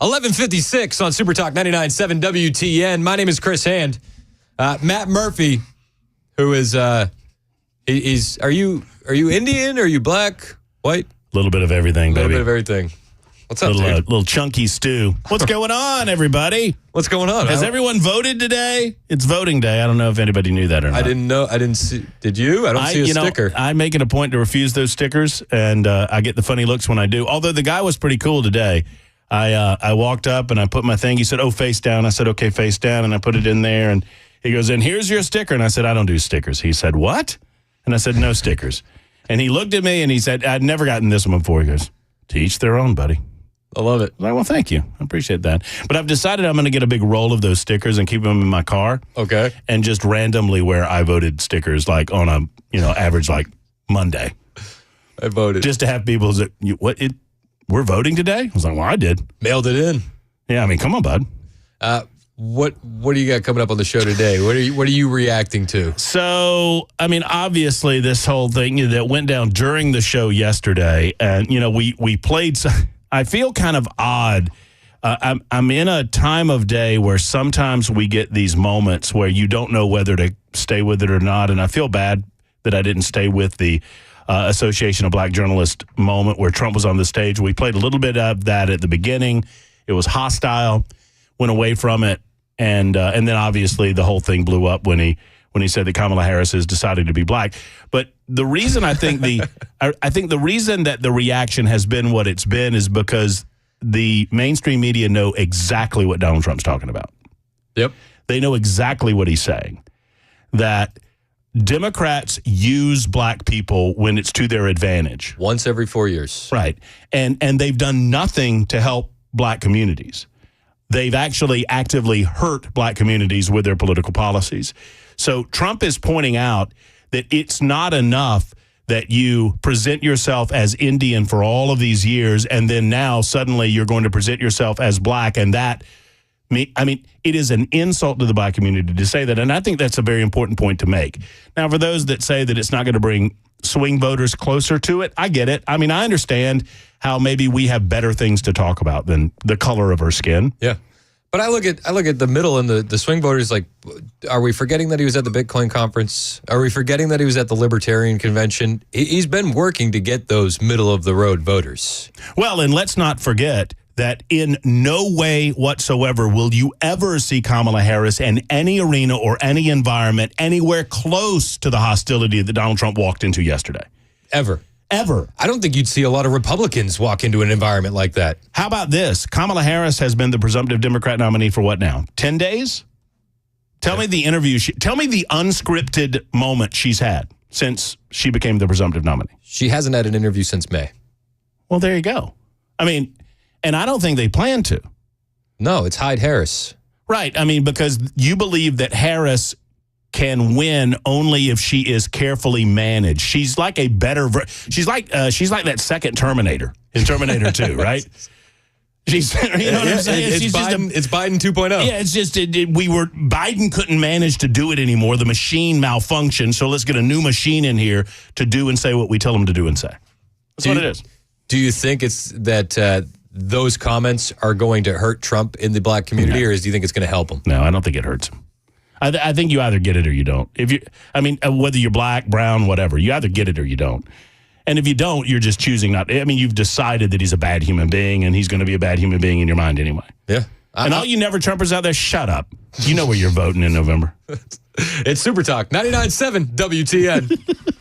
11:56 on Super Talk 99.7 WTN. My name is Chris Hand. Matt Murphy, who is he's are you Indian? Are you black? White? A little bit of everything, baby. A little bit of everything. What's up, dude? Little chunky stew. What's going on, everybody? What's going on? Has everyone voted today? It's voting day. I don't know if anybody knew that or not. I didn't know. I didn't see. Did you? I don't see a sticker. I make it a point to refuse those stickers, and I get the funny looks when I do. Although the guy was pretty cool today. I walked up and I put my thing. He said, "Oh, face down." I said, "Okay, face down," and I put it in there. And he goes, "And here's your sticker." And I said, "I don't do stickers." He said, "What?" And I said, "No stickers." And he looked at me and he said, "I'd never gotten this one before." He goes, "To each their own, buddy." I love it. I was like, well, thank you. I appreciate that. But I've decided I'm going to get a big roll of those stickers and keep them in my car. Okay. And just randomly wear I voted stickers like on a, average like Monday. I voted. Just to have people say, we're voting today? I was like, well, I did. Mailed it in. Yeah, I mean, come on, bud. What do you got coming up on the show today? What are you reacting to? So, I mean, obviously this whole thing that went down during the show yesterday, and we played. I feel kind of odd. I'm in a time of day where sometimes we get these moments where you don't know whether to stay with it or not, and I feel bad that I didn't stay with the Association of Black Journalists moment where Trump was on the stage. We played a little bit of that at the beginning. It was hostile. Went away from it. And then obviously the whole thing blew up when he said that Kamala Harris has decided to be black. But the reason I think the reason that the reaction has been what it's been is because the mainstream media know exactly what Donald Trump's talking about. Yep. They know exactly what he's saying. That Democrats use black people when it's to their advantage. Once every 4 years. Right. And they've done nothing to help black communities. They've actually actively hurt black communities with their political policies. So Trump is pointing out that it's not enough that you present yourself as Indian for all of these years, and then now suddenly you're going to present yourself as black, and that, I mean, it is an insult to the black community to say that, and I think that's a very important point to make. Now, for those that say that it's not going to bring swing voters closer to it, I get it. I mean, I understand how maybe we have better things to talk about than the color of our skin. Yeah. But I look at the middle and the swing voters like, are we forgetting that he was at the Bitcoin conference? Are we forgetting that he was at the Libertarian Convention? He's been working to get those middle of the road voters. Well, and let's not forget that in no way whatsoever will you ever see Kamala Harris in any arena or any environment anywhere close to the hostility that Donald Trump walked into yesterday. Ever. I don't think you'd see a lot of Republicans walk into an environment like that. How about this? Kamala Harris has been the presumptive Democrat nominee for what now? 10 days? Tell me the interview. Tell me the unscripted moment she's had since she became the presumptive nominee. She hasn't had an interview since May. Well, there you go. I mean, and I don't think they plan to. No, it's Hyde Harris. Right. I mean, because you believe that Harris can win only if she is carefully managed. She's like a better she's like that second Terminator in Terminator 2, right? She's, you know what I'm saying? It's Biden 2.0. Yeah, it's just Biden couldn't manage to do it anymore. The machine malfunctioned, so let's get a new machine in here to do and say what we tell them to do and say. That's what it is. Do you think it's that those comments are going to hurt Trump in the black community, or do you think it's going to help him? No, I don't think it hurts him. I think you either get it or you don't. Whether you're black, brown, whatever, you either get it or you don't. And if you don't, you're just choosing not. I mean, you've decided that he's a bad human being, and he's going to be a bad human being in your mind anyway. Yeah. And all you never Trumpers out there, shut up. You know where you're voting in November. It's Super Talk 99.7 WTN.